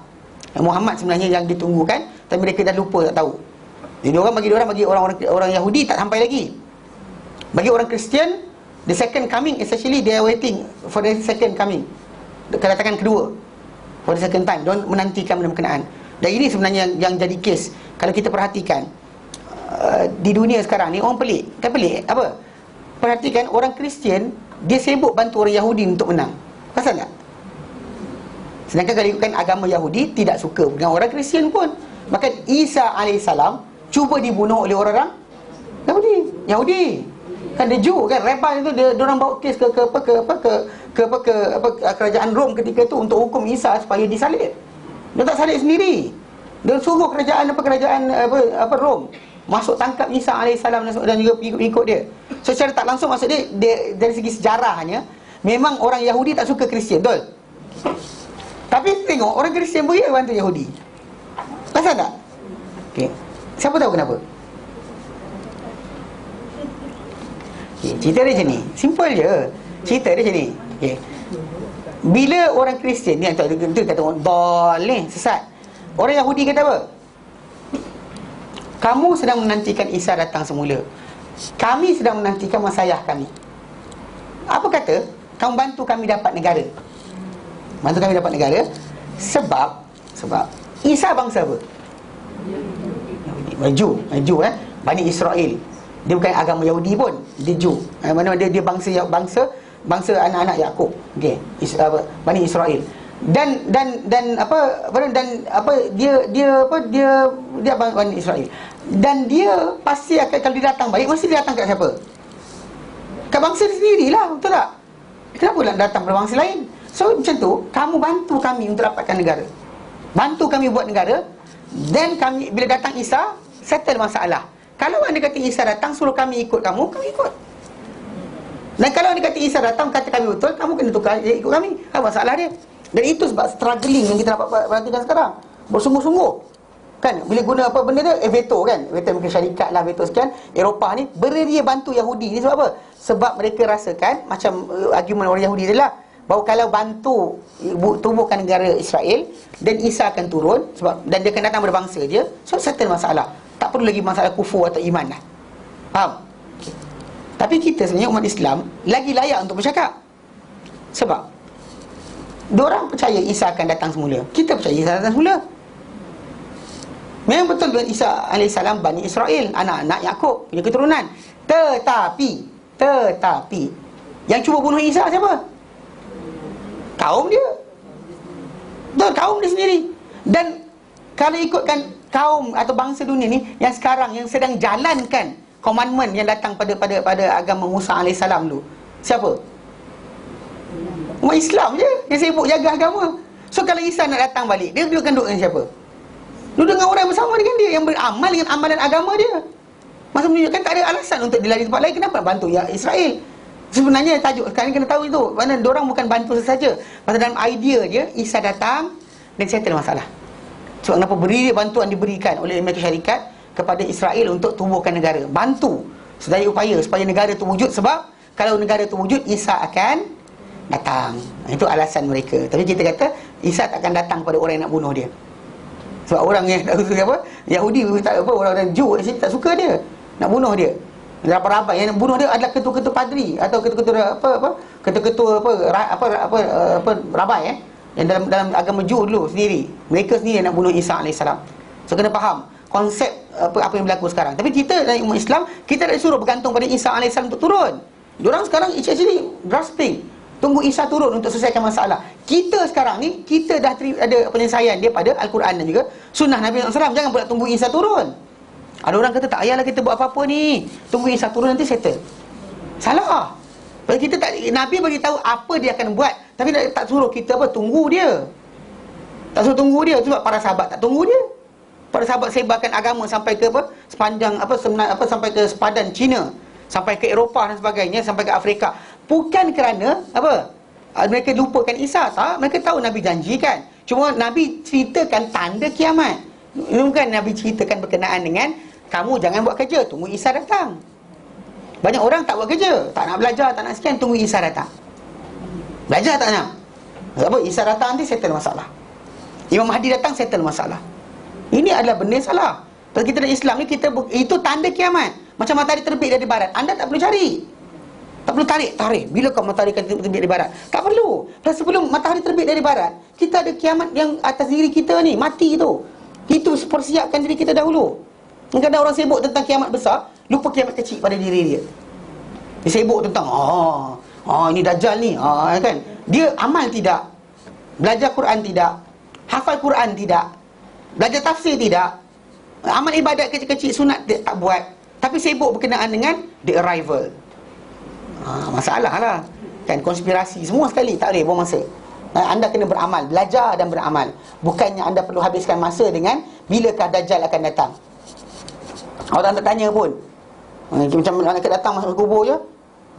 Muhammad sebenarnya yang ditunggukan, tapi mereka dah lupa, tak tahu. Jadi bagi orang Yahudi tak sampai lagi. Bagi orang Kristian, the second coming, especially they are waiting for the second coming, kedatangan kedua, for the second time. Diorang menantikan benda berkenaan. Dan ini sebenarnya yang jadi kes. Kalau kita perhatikan di dunia sekarang ni, orang pelik. Kan pelik? Apa? Perhatikan orang Kristian, dia sibuk bantu orang Yahudi untuk menang. Pasal tak? Sedangkan kalau ikutkan agama Yahudi, tidak suka dengan orang Kristian pun. Maka Isa AS cuba dibunuh oleh orang Yahudi. Kan dia Jew kan, Rebel itu dia orang bawa kes ke kerajaan Rom ketika itu untuk hukum Isa supaya disalib. Dia tak salib sendiri. Dia suruh kerajaan Rom masuk tangkap Isa AS dan juga ikut dia. So secara tak langsung maksud dia dari segi sejarahnya memang orang Yahudi tak suka Kristian, betul? Tapi tengok orang Kristian pun bantu Yahudi. Pasal tak? Okay. Siapa tahu kenapa? Okay, cerita dia macam ni. Simple je. Cerita dia macam ni. Okay. Bila orang Kristian ni, itu kata orang dol ni, sesat. Orang Yahudi kata apa? Kamu sedang menantikan Isa datang semula, kami sedang menantikan Masiah kami. Apa kata? Kamu bantu kami dapat negara. Bantu kami dapat negara. Sebab Isa bangsa apa? Ju, Bani Israel. Dia bukan agama Yahudi pun, dia Ju. Mana dia bangsa anak-anak Yakub. Okey, Bani Israel. Dan dia Bani Israel. Dan dia pasti akan, kalau dia datang balik, mesti dia datang kat siapa? Kat bangsa dia sendirilah, betul tak? Kenapa nak datang pada bangsa lain? So macam tu, kamu bantu kami untuk dapatkan negara. Bantu kami buat negara. Dan kami, bila datang Isa, settle masalah. Kalau anda kata Isa datang, suruh kami ikut kamu, kami ikut. Dan kalau anda kata Isa datang, kata kami betul, kamu kena tukar ikut kami. Apa masalah dia? Dan itu sebab struggling yang kita dapat perhatikan sekarang. Bersungguh-sungguh, kan? Bila guna apa benda tu, veto kan? Veto mungkin syarikat lah, veto sekian. Eropah ni, dia bantu Yahudi ni sebab apa? Sebab mereka rasakan, macam argument orang Yahudi adalah, bahawa kalau bantu tubuhkan negara Israel, dan Isa akan turun, sebab dan dia akan datang pada bangsa dia, so settle masalah. Tak perlu lagi masalah kufur atau iman lah. Faham? Okay. Tapi kita sebenarnya umat Islam lagi layak untuk bercakap. Sebab diorang percaya Isa akan datang semula, kita percaya Isa datang semula. Memang betul dengan Isa AS Bani Israel, anak-anak Yakub, punya keturunan. Tetapi yang cuba bunuh Isa siapa? Kaum dia. Betul, kaum dia sendiri. Dan kalau ikutkan kaum atau bangsa dunia ni yang sekarang yang sedang jalankan commandment yang datang pada agama Musa AS dulu, siapa? Umat Islam je yang sibuk jaga agama. So kalau Isa nak datang balik, dia akan duduk dengan siapa? Duduk dengan orang yang bersama dengan dia, yang beramal dengan amalan agama dia. Masa menunjukkan tak ada alasan untuk dia lari tempat lain. Kenapa nak bantu ya Israel? Sebenarnya tajuk sekarang kena tahu itu, mana diorang bukan bantu sesaja. Pasal dalam idea dia, Isa datang dan settle masalah. Sebab kenapa bantuan diberikan oleh Amerika Syarikat kepada Israel untuk tumbuhkan negara. Bantu sedaya upaya supaya negara itu wujud. Sebab kalau negara itu wujud, Isa akan datang. Itu alasan mereka. Tapi kita kata Isa tak akan datang pada orang yang nak bunuh dia. Sebab orang yang tak suka apa, Yahudi tak apa, orang Jew di sini tak suka dia, nak bunuh dia. Rabai yang bunuh dia adalah ketua-ketua padri atau ketua-ketua ketua-ketua rabai yang dalam agama Jew dulu sendiri. Mereka sendiri yang nak bunuh Isa AS. So kena faham konsep apa yang berlaku sekarang. Tapi kita dari umat Islam, kita tak disuruh bergantung pada Isa AS untuk turun. Diorang sekarang actually grasping, tunggu Isa turun untuk selesaikan masalah. Kita sekarang ni, kita dah ada penyelesaian dia pada Al-Quran dan juga Sunnah Nabi SAW. Jangan pula tunggu Isa turun. Ada orang kata tak payahlah kita buat apa-apa ni, tunggu Isa turun nanti settle. Salah. Sebab kita tak, Nabi bagi tahu apa dia akan buat, tapi tak suruh kita tunggu dia. Tak suruh tunggu dia. Sebab para sahabat tak tunggu dia. Para sahabat sebarkan agama sampai ke sepanjang sampai ke sepadan Cina, sampai ke Eropah dan sebagainya, sampai ke Afrika. Bukan kerana mereka lupakan Isa, tak. Mereka tahu Nabi janjikan. Cuma Nabi ceritakan tanda kiamat. Bukan Nabi ceritakan berkenaan dengan kamu jangan buat kerja, tunggu Isa datang. Banyak orang tak buat kerja, tak nak belajar, tak nak sekian, tunggu Isa datang. Belajar tak nak. Apa? Isa datang nanti settle masalah. Imam Mahdi datang settle masalah. Ini adalah benda salah. Kalau kita dalam Islam ni, itu tanda kiamat. Macam matahari terbit dari barat, anda tak perlu cari. Tak perlu tarik. Bila kau matahari terbit dari barat? Tak perlu. Dan sebelum matahari terbit dari barat, kita ada kiamat yang atas diri kita ni, mati tu. Itu persiapkan diri kita dahulu. Kadang-kadang orang sibuk tentang kiamat besar, lupa kiamat kecil pada diri dia. Dia sibuk tentang ini Dajjal ni, kan. Dia amal tidak, belajar Quran tidak, hafal Quran tidak, belajar tafsir tidak, amal ibadat kecil-kecil sunat dia tak buat, tapi sibuk berkenaan dengan the arrival. Masalah lah, kan. Konspirasi semua sekali, tak boleh buang masa. Anda kena beramal, belajar dan beramal. Bukannya anda perlu habiskan masa dengan bilakah Dajjal akan datang. Orang tak tanya pun, macam malaikat datang masuk kubur je,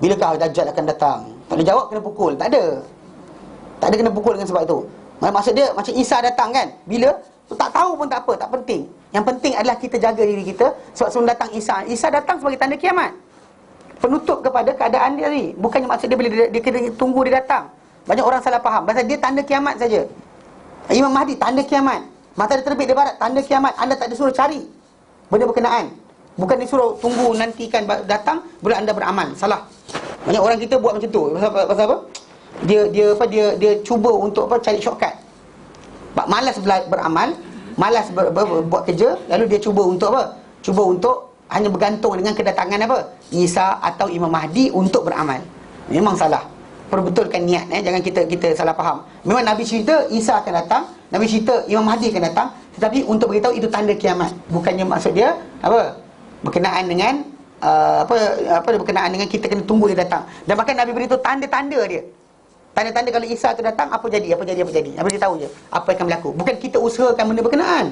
bilakah Dajjal akan datang. Tak ada jawab, kena pukul. Tak ada kena pukul dengan sebab itu. Maksud dia macam Isa datang kan, bila tak tahu pun tak apa, tak penting. Yang penting adalah kita jaga diri kita. Sebab sebelum datang Isa datang sebagai tanda kiamat. penutup kepada keadaan dia tadi. Bukannya maksud dia bila dia kena tunggu dia datang. Banyak orang salah faham. Pasal dia tanda kiamat saja. Imam Mahdi tanda kiamat. Matahari terbit di barat tanda kiamat. Anda tak disuruh cari benda berkenaan. Bukan disuruh tunggu nantikan datang baru anda beramal. Salah. Banyak orang kita buat macam tu. Pasal apa? Dia cuba untuk cari shortcut. Malas beramal, malas buat kerja, lalu dia cuba untuk apa? Cuba untuk hanya bergantung dengan kedatangan apa? Isa atau Imam Mahdi untuk beramal. Memang salah. Perbetulkan niat, jangan kita salah faham. Memang Nabi cerita Isa akan datang, Nabi cerita Imam Mahdi akan datang, tetapi untuk beritahu itu tanda kiamat. Bukannya maksud dia apa? Berkenaan dengan berkenaan dengan kita kena tunggu dia datang. Dan bahkan Nabi beritahu tanda-tanda dia. Tanda-tanda kalau Isa tu datang, apa jadi. Apa dia tahu je apa yang akan berlaku. Bukan kita usahakan benda berkenaan.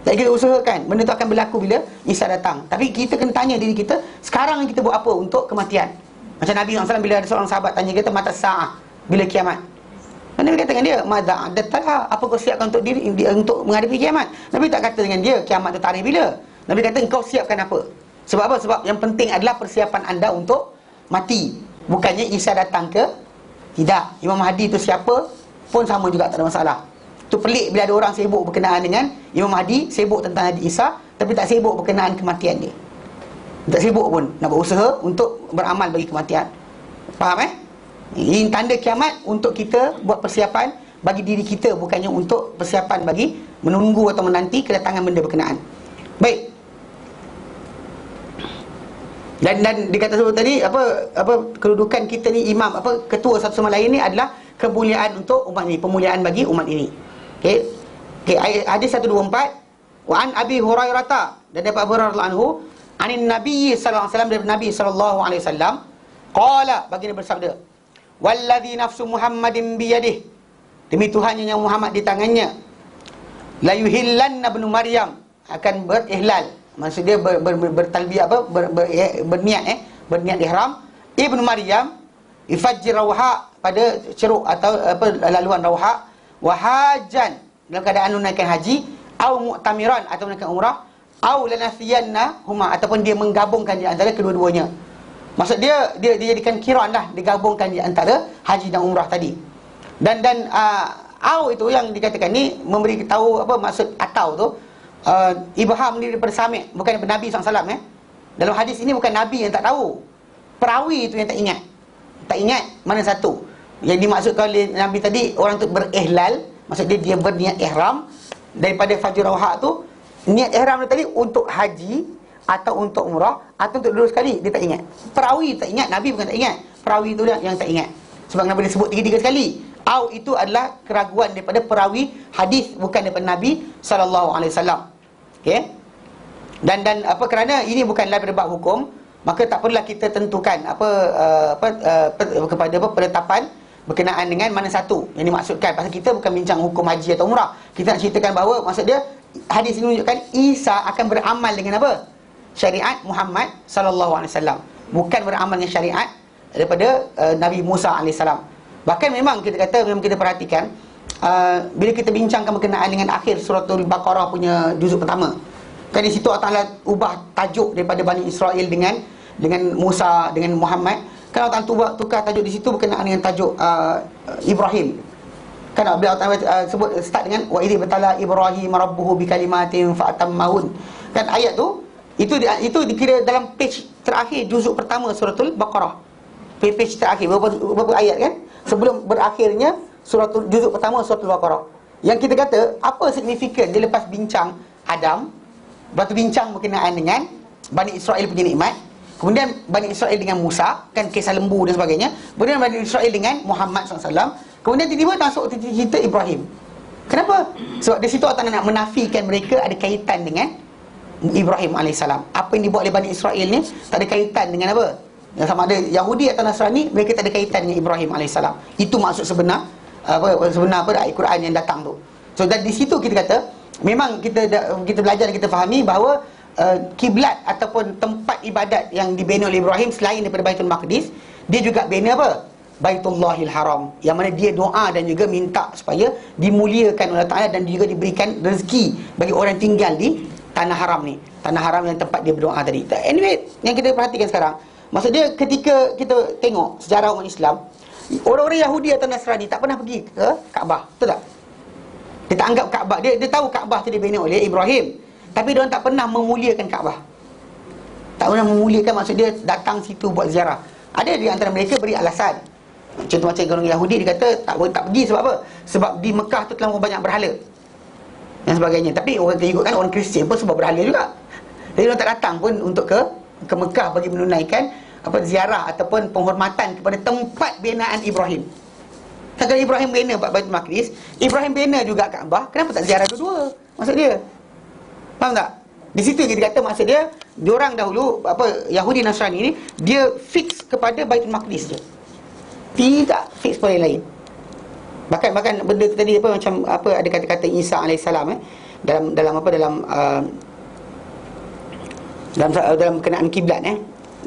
Tak kita usahakan benda tu akan berlaku bila Isa datang. Tapi kita kena tanya diri kita, sekarang kita buat apa untuk kematian. Macam Nabi SAW bila ada seorang sahabat tanya kita, mata sa'ah, bila kiamat. Dan Nabi kata dengan dia, madza adattaha, apa kau siapkan untuk diri untuk menghadapi kiamat. Nabi tak kata dengan dia kiamat tu tarikh bila. Nabi kata engkau siapkan apa. Sebab apa? Sebab yang penting adalah persiapan anda untuk mati. Bukannya Isa datang ke tidak. Imam Mahdi tu siapa pun sama juga, tak ada masalah. Tu pelik bila ada orang sibuk berkenaan dengan Imam Mahdi, sibuk tentang Nabi Isa, tapi tak sibuk berkenaan kematian dia. Tak sibuk pun nak berusaha untuk beramal bagi kematian. Faham Ini tanda kiamat untuk kita buat persiapan bagi diri kita, bukannya untuk persiapan bagi menunggu atau menanti kedatangan benda berkenaan. Baik. Dan dikata sebelum tadi apa kedudukan kita ni imam, ketua satu sama lain ni adalah kemuliaan untuk umat ini, pemuliaan bagi umat ini. Okey. Hadis 124, wa an Abi Hurairah, dan dapat Abu Hurairah radhiyallahu anhu, anin Nabi sallallahu alaihi wasallam, dari Nabi sallallahu alaihi wasallam, qala, baginda bersabda, wallazi nafsu Muhammadin biyadihi, demi Tuhan yang Muhammad di tangannya, la yuhillanna ibnu Maryam, akan berihlal, maksud dia bertalbiyah berniat ihram, ibnu Maryam ifajjir rawha, pada ceruk atau laluan rawha, wahajan, dalam keadaan menunaikan haji, au mu'tamiran, atau menunaikan umrah, au lanafiyanna huma, ataupun dia menggabungkan di antara kedua-duanya. Maksud dia jadikan kiran lah, digabungkan di antara haji dan umrah tadi. Dan au itu yang dikatakan ni memberi tahu apa maksud atau tu, ibham ni daripada Sami', bukan daripada Nabi SAW. Dalam hadis ini bukan Nabi yang tak tahu, perawi itu yang tak ingat. Tak ingat mana satu. Yang dimaksudkan oleh Nabi tadi, orang tu berihlal, maksud dia berniat ihram daripada fajr rawha tu. Niat ihram tadi untuk haji atau untuk umrah atau untuk dua sekali, dia tak ingat. Perawi tak ingat, Nabi bukan tak ingat. Perawi tu yang tak ingat. Sebab Nabi dia sebut 3 sekali. Au itu adalah keraguan daripada perawi hadis, bukan daripada Nabi sallallahu alaihi wasallam. Okey? Dan kerana ini bukanlah pada bab hukum, maka tak perlulah kita tentukan kepada penetapan berkenaan dengan mana satu yang dimaksudkan. Pasal kita bukan bincang hukum haji atau umrah. Kita nak ceritakan bahawa maksud dia, hadis ini menunjukkan Isa akan beramal dengan apa? Syariat Muhammad sallallahu alaihi wasallam. Bukan beramal dengan syariat daripada Nabi Musa alaihi salam. Bahkan memang kita perhatikan, bila kita bincangkan berkenaan dengan akhir suratul Baqarah punya juzuk pertama, kan di situ Allah Ta'ala ubah tajuk daripada Bani Israel dengan Musa, dengan Muhammad. Kan Allah Ta'ala tukar tajuk di situ berkenaan dengan tajuk Ibrahim. Kan Allah Ta'ala sebut start dengan wa idh batala Ibrahim rabbuhu bikalimatin fa'atammahun. Kan ayat tu itu dikira dalam page terakhir juzuk pertama suratul Baqarah. Page terakhir berapa ayat kan? Sebelum berakhirnya juzuk pertama suratul Baqarah. Yang kita kata apa signifikan dia lepas bincang Adam, lepas tu bincang berkenaan dengan Bani Israel punya nikmat, kemudian Bani Israel dengan Musa, kan kisah lembu dan sebagainya, kemudian Bani Israel dengan Muhammad SAW, kemudian tiba-tiba masuk cerita Ibrahim. Kenapa? Sebab di situ Allah nak menafikan mereka ada kaitan dengan Ibrahim AS. Apa yang dibuat oleh Bani Israel ni tak ada kaitan dengan apa? Yang sama ada Yahudi atau Nasrani, mereka tak ada kaitan dengan Ibrahim AS. Itu maksud sebenar ayat Quran yang datang tu. So dan di situ kita kata, memang kita belajar dan kita fahami bahawa kiblat ataupun tempat ibadat yang dibina oleh Ibrahim selain daripada Baitul Maqdis, dia juga bina apa? Baitullahil Haram, yang mana dia doa dan juga minta supaya dimuliakan oleh Allah Ta'ala dan juga diberikan rezeki bagi orang tinggal di tanah haram ni, tanah haram yang tempat dia berdoa tadi. Anyway, yang kita perhatikan sekarang, Maksud dia ketika kita tengok sejarah umat Islam, orang-orang Yahudi atau Nasrani tak pernah pergi ke Kaabah, betul tak? Dia tak anggap Kaabah, dia tahu Kaabah tu dibina oleh Ibrahim, tapi dia orang tak pernah memuliakan Kaabah. Tak pernah memuliakan, maksud dia datang situ buat ziarah. Ada di antara mereka beri alasan. Contoh macam orang Yahudi, dia kata tak pergi sebab apa? Sebab di Mekah tu terlalu banyak berhala dan sebagainya. Tapi orang ikutkan orang Kristian pun sebab berhala juga. Jadi orang tak datang pun untuk ke Mekah bagi menunaikan ziarah ataupun penghormatan kepada tempat binaan Ibrahim. Kalau Ibrahim bina Baitul Maqdis, Ibrahim bina juga Kaabah, kenapa tak ziarah dua-dua? Maksud dia. Faham tak? Di situ dia kata, maksud dia, diorang dahulu Yahudi Nasrani ni, dia fix kepada Baitul Maqdis je. Tidak fix pada yang lain. Bahkan benda tadi macam ada kata-kata Isa alaihissalam dalam berkenaan kiblat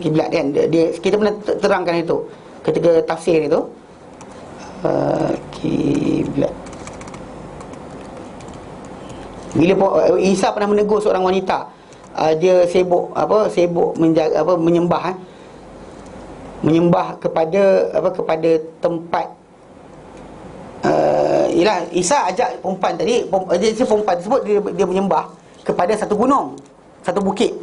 kiblat kan, dia kita pernah terangkan itu ketika tafsir itu. Kiblat, bila Isa pernah menegur seorang wanita, dia sibuk menjaga, menyembah kepada tempat. Ialah Isa ajak perempuan tadi, perempuan tersebut dia menyembah kepada satu gunung, satu bukit.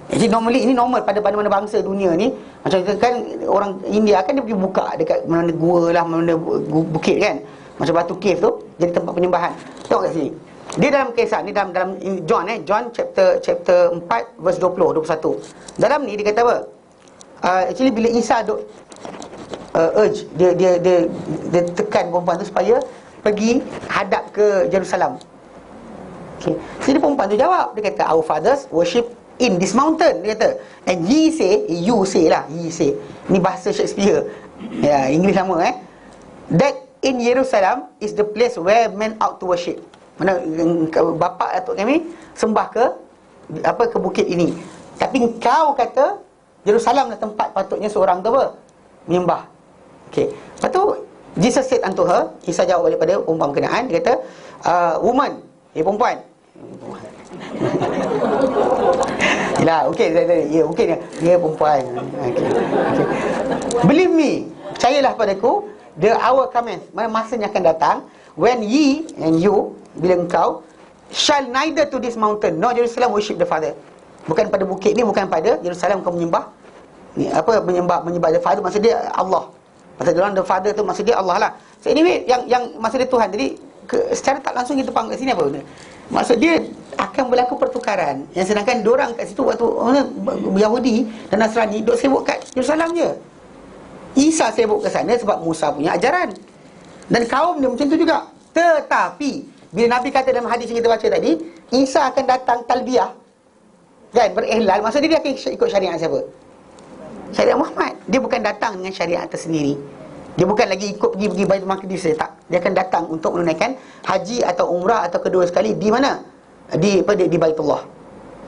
Jadi ini normal pada mana-mana bangsa dunia ni. Macam kan orang India kan, dia pergi buka dekat mana gua lah, mana bukit kan, macam batu cave tu jadi tempat penyembahan. Tengok kat sini. Dia dalam kisah ni, dalam John chapter 4 verse 21. Dalam ni dia kata apa? Actually bila Isa urge dia tekan perempuan tu supaya pergi hadap ke Jerusalem. Okey. Jadi perempuan tu jawab, dia kata our fathers worship in this mountain, dia kata, and ye say, ni bahasa Shakespeare ya, English sama that in Jerusalem is the place where men ought to worship. Mana bapa atuk kami sembah ke bukit ini, tapi engkau kata Jerusalem lah tempat patutnya seorang tu menyembah. Okey. Lepas tu Jesus said unto her, Isa jawab balik pada perempuan berkenaan, dia kata, woman, perempuan. Yalah, okey, dia perempuan. Okey. Believe me, percayalah padaku, the hour cometh, masanya akan datang, when ye and you, bila engkau shall neither to this mountain nor Jerusalem worship the Father. Bukan pada bukit ni, bukan pada Jerusalem kau menyembah ni menyembah the Father, maksud dia Allah. Maksud dia the Father tu maksud dia Allah lah. So anyway, yang maksud dia Tuhan tadi secara tak langsung kita faham kat sini apa benda. Maksud dia akan berlaku pertukaran. Yang sedangkan diorang kat situ waktu Yahudi dan Nasrani duk sibuk kat Jerusalem je. Isa sibuk ke sana sebab Musa punya ajaran. Dan kaum dia macam tu juga. Tetapi bila Nabi kata dalam hadis yang kita baca tadi, Isa akan datang talbiyah kan, berihlal, maksud dia akan ikut syariat siapa? Syariat Muhammad. Dia bukan datang dengan syariat tersendiri. Dia bukan lagi ikut pergi Baitul Maqdis saja, tak. Dia akan datang untuk menunaikan haji atau umrah atau kedua sekali di mana? Di Baitullah.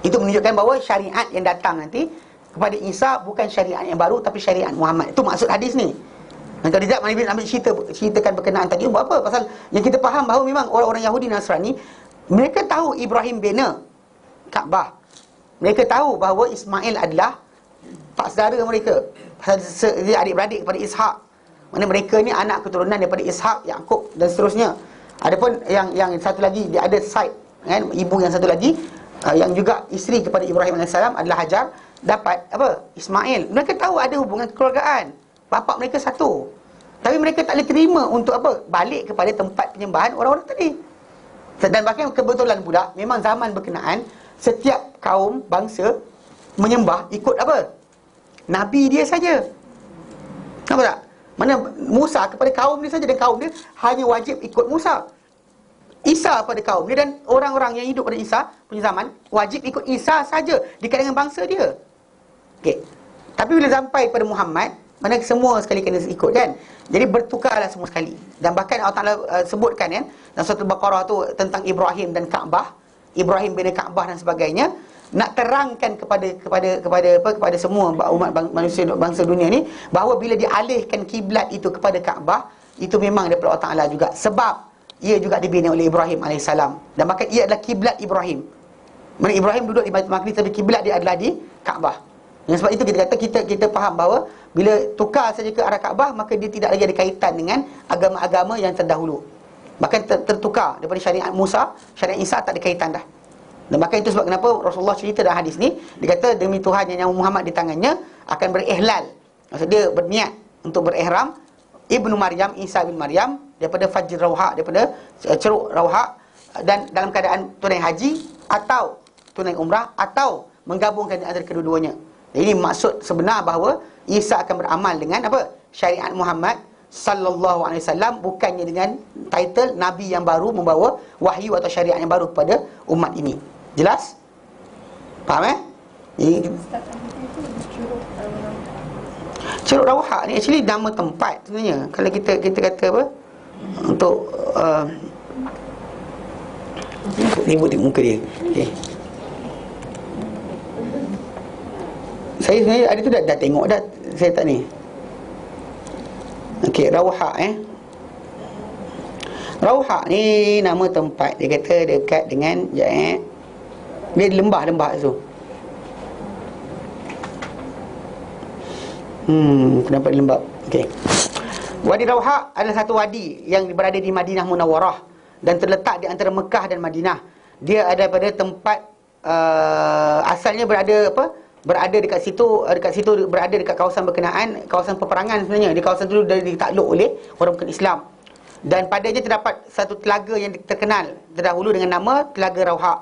Itu menunjukkan bahawa syariat yang datang nanti kepada Isa bukan syariat yang baru, tapi syariat Muhammad. Itu maksud hadis ni. Dan kalau tidak, Nabi ambil ceritakan berkenaan tadi buat apa? Pasal yang kita faham bahawa memang orang-orang Yahudi Nasrani, mereka tahu Ibrahim bina Kaabah. Mereka tahu bahawa Ismail adalah pak saudara mereka, dia adik-beradik kepada Ishak. Mana mereka ni anak keturunan daripada Ishak, Yakub dan seterusnya. Adapun yang satu lagi, dia ada side kan, ibu yang satu lagi yang juga isteri kepada Ibrahim AS adalah Hajar, dapat Ismail. Mereka tahu ada hubungan kekeluargaan, bapa mereka satu. Tapi mereka tak boleh terima untuk balik kepada tempat penyembahan orang-orang tadi. Dan bahkan kebetulan pula, memang zaman berkenaan setiap kaum bangsa menyembah ikut Nabi dia saja. Nampak tak? Mana Musa kepada kaum dia saja, dan kaum dia hanya wajib ikut Musa. Isa pada kaum dia dan orang-orang yang hidup pada Isa punya zaman wajib ikut Isa saja di kalangan bangsa dia. Okey. Tapi bila sampai pada Muhammad, mana semua sekali kena ikut kan. Jadi bertukarlah semua sekali. Dan bahkan Allah Taala sebutkan kan dalam surah Al-Baqarah tu tentang Ibrahim dan Kaabah, Ibrahim bina Kaabah dan sebagainya, nak terangkan kepada semua umat manusia bangsa dunia ni bahawa bila dialihkan kiblat itu kepada Kaabah, itu memang daripada Allah Taala juga, sebab ia juga dibina oleh Ibrahim AS. Dan bahkan ia adalah kiblat Ibrahim. Mana Ibrahim duduk di Baitul Maqdis, tapi kiblat dia adalah di Kaabah. Dengan sebab itu kita kata kita faham bahawa bila tukar saja ke arah Kaabah, maka dia tidak lagi ada kaitan dengan agama-agama yang terdahulu. Bahkan tertukar daripada syariat Musa, syariat Isa tak ada kaitan dah. Dan bahkan itu sebab kenapa Rasulullah cerita dalam hadis ni, dia kata demi Tuhan yang nyawa Muhammad di tangannya akan berihlal. Maksud dia berniat untuk berihram Ibnu Maryam, Isa bin Maryam, daripada Fajr Rauha, daripada ceruk Rauha, dan dalam keadaan tunai haji atau tunai umrah atau menggabungkan antara kedua-duanya. Ini maksud sebenar bahawa Isa akan beramal dengan apa? Syariat Muhammad sallallahu alaihi wasallam, bukannya dengan title nabi yang baru membawa wahyu atau syariat yang baru kepada umat ini. Jelas? Faham Ini Ceruk Rauha ni actually nama tempat sebenarnya. Kalau kita kata apa? Untuk ribut di muka dia. Okey. Saya sebenarnya ada tu dah tengok dah, saya tak ni. Okey, Rauha Rauha ni nama tempat, dia kata dekat dengan dia di lembah tu. Kenapa di lembah? Okey. Wadi Rauha adalah satu wadi yang berada di Madinah Munawwarah dan terletak di antara Mekah dan Madinah. Dia ada pada tempat asalnya berada dekat situ berada dekat kawasan berkenaan, kawasan peperangan sebenarnya. Di kawasan itu dah ditakluk oleh orang bukan Islam. Dan padanya terdapat satu telaga yang terkenal terdahulu dengan nama Telaga Rauha.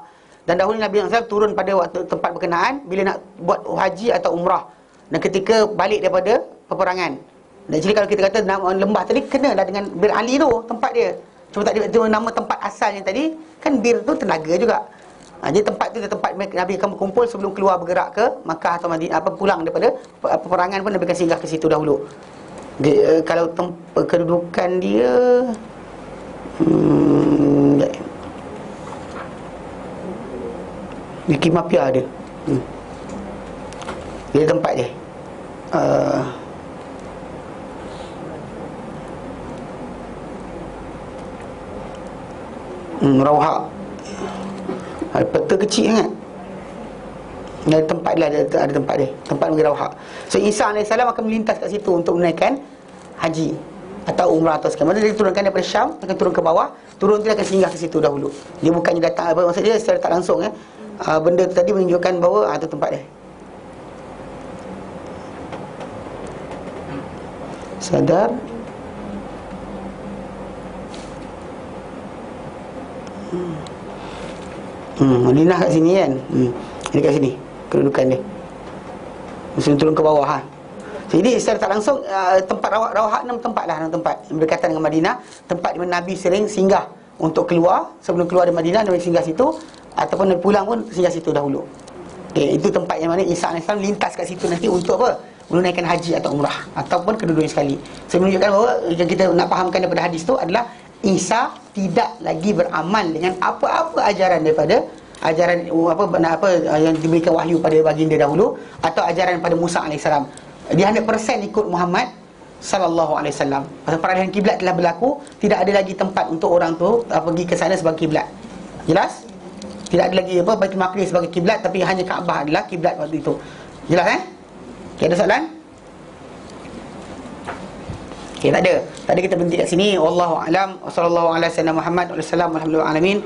Dan dahulu Nabi SAW turun pada waktu tempat berkenaan bila nak buat haji atau umrah, dan ketika balik daripada peperangan. Dan jadi kalau kita kata nama lembah tadi kenalah dengan Bir Ali tu, tempat dia. Cuma tak ada nama tempat asalnya tadi, kan Bir tu tenaga juga. Jadi tempat tu tempat Nabi akan berkumpul sebelum keluar bergerak ke Makkah atau Madinah, pulang daripada peperangan pun Nabi akan singgah ke situ dahulu. Kalau kedudukan dia di Kimapia dia. Dia tempat dia. Rauha. Peta kecil sangat. Ada tempat dia, ada tempat dia. Tempat bagi Rauha. So Isa AS akan melintas kat situ untuk menunaikan haji atau umrah atau sekian. Maksudnya dia turunkan daripada Syam, akan turun ke bawah. Turun tu dia akan singgah ke situ dahulu. Dia bukannya datang apa, maksud dia secara tak langsung benda tu tadi menunjukkan bahawa itu tempat dia. Sadar. Madinah kat sini kan. Ini kat sini kedudukan dia. Mesti turun ke bawah Jadi secara tak langsung tempat Rauha 6 tempat lah, 6 tempat yang berdekatan dengan Madinah. Tempat di mana Nabi sering singgah untuk keluar. Sebelum keluar dari Madinah, Nabi singgah situ. Ataupun Nabi pulang pun singgah situ dahulu. Itu tempat yang mana Isa AS lintas kat situ nanti untuk apa? Menunaikan haji atau umrah, ataupun kedua-duanya sekali. Saya menunjukkan bahawa yang kita nak fahamkan daripada hadis tu adalah Isa tidak lagi beramal dengan apa-apa ajaran daripada ajaran yang diberikan wahyu pada baginda dahulu, atau ajaran pada Musa AS. Dia 100% ikut Muhammad sallallahu alaihi wasallam. Pasal peralihan kiblat telah berlaku, tidak ada lagi tempat untuk orang tu pergi ke sana sebagai kiblat. Jelas? Tidak ada lagi Baitul Maqdis sebagai kiblat, tapi hanya Kaabah adalah kiblat waktu itu. Jelas Okay, ada soalan? Okay, tak ada. Tadi kita berhenti kat sini. Wallahu a'lam. Wassallallahu ala sayyidina Muhammad wa sallam alhamdulillah alamin.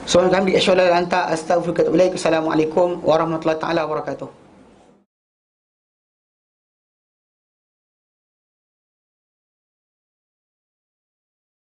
Subhanallah, astaghfiruka wa atubu ilaik. Assalamualaikum warahmatullahi taala wabarakatuh.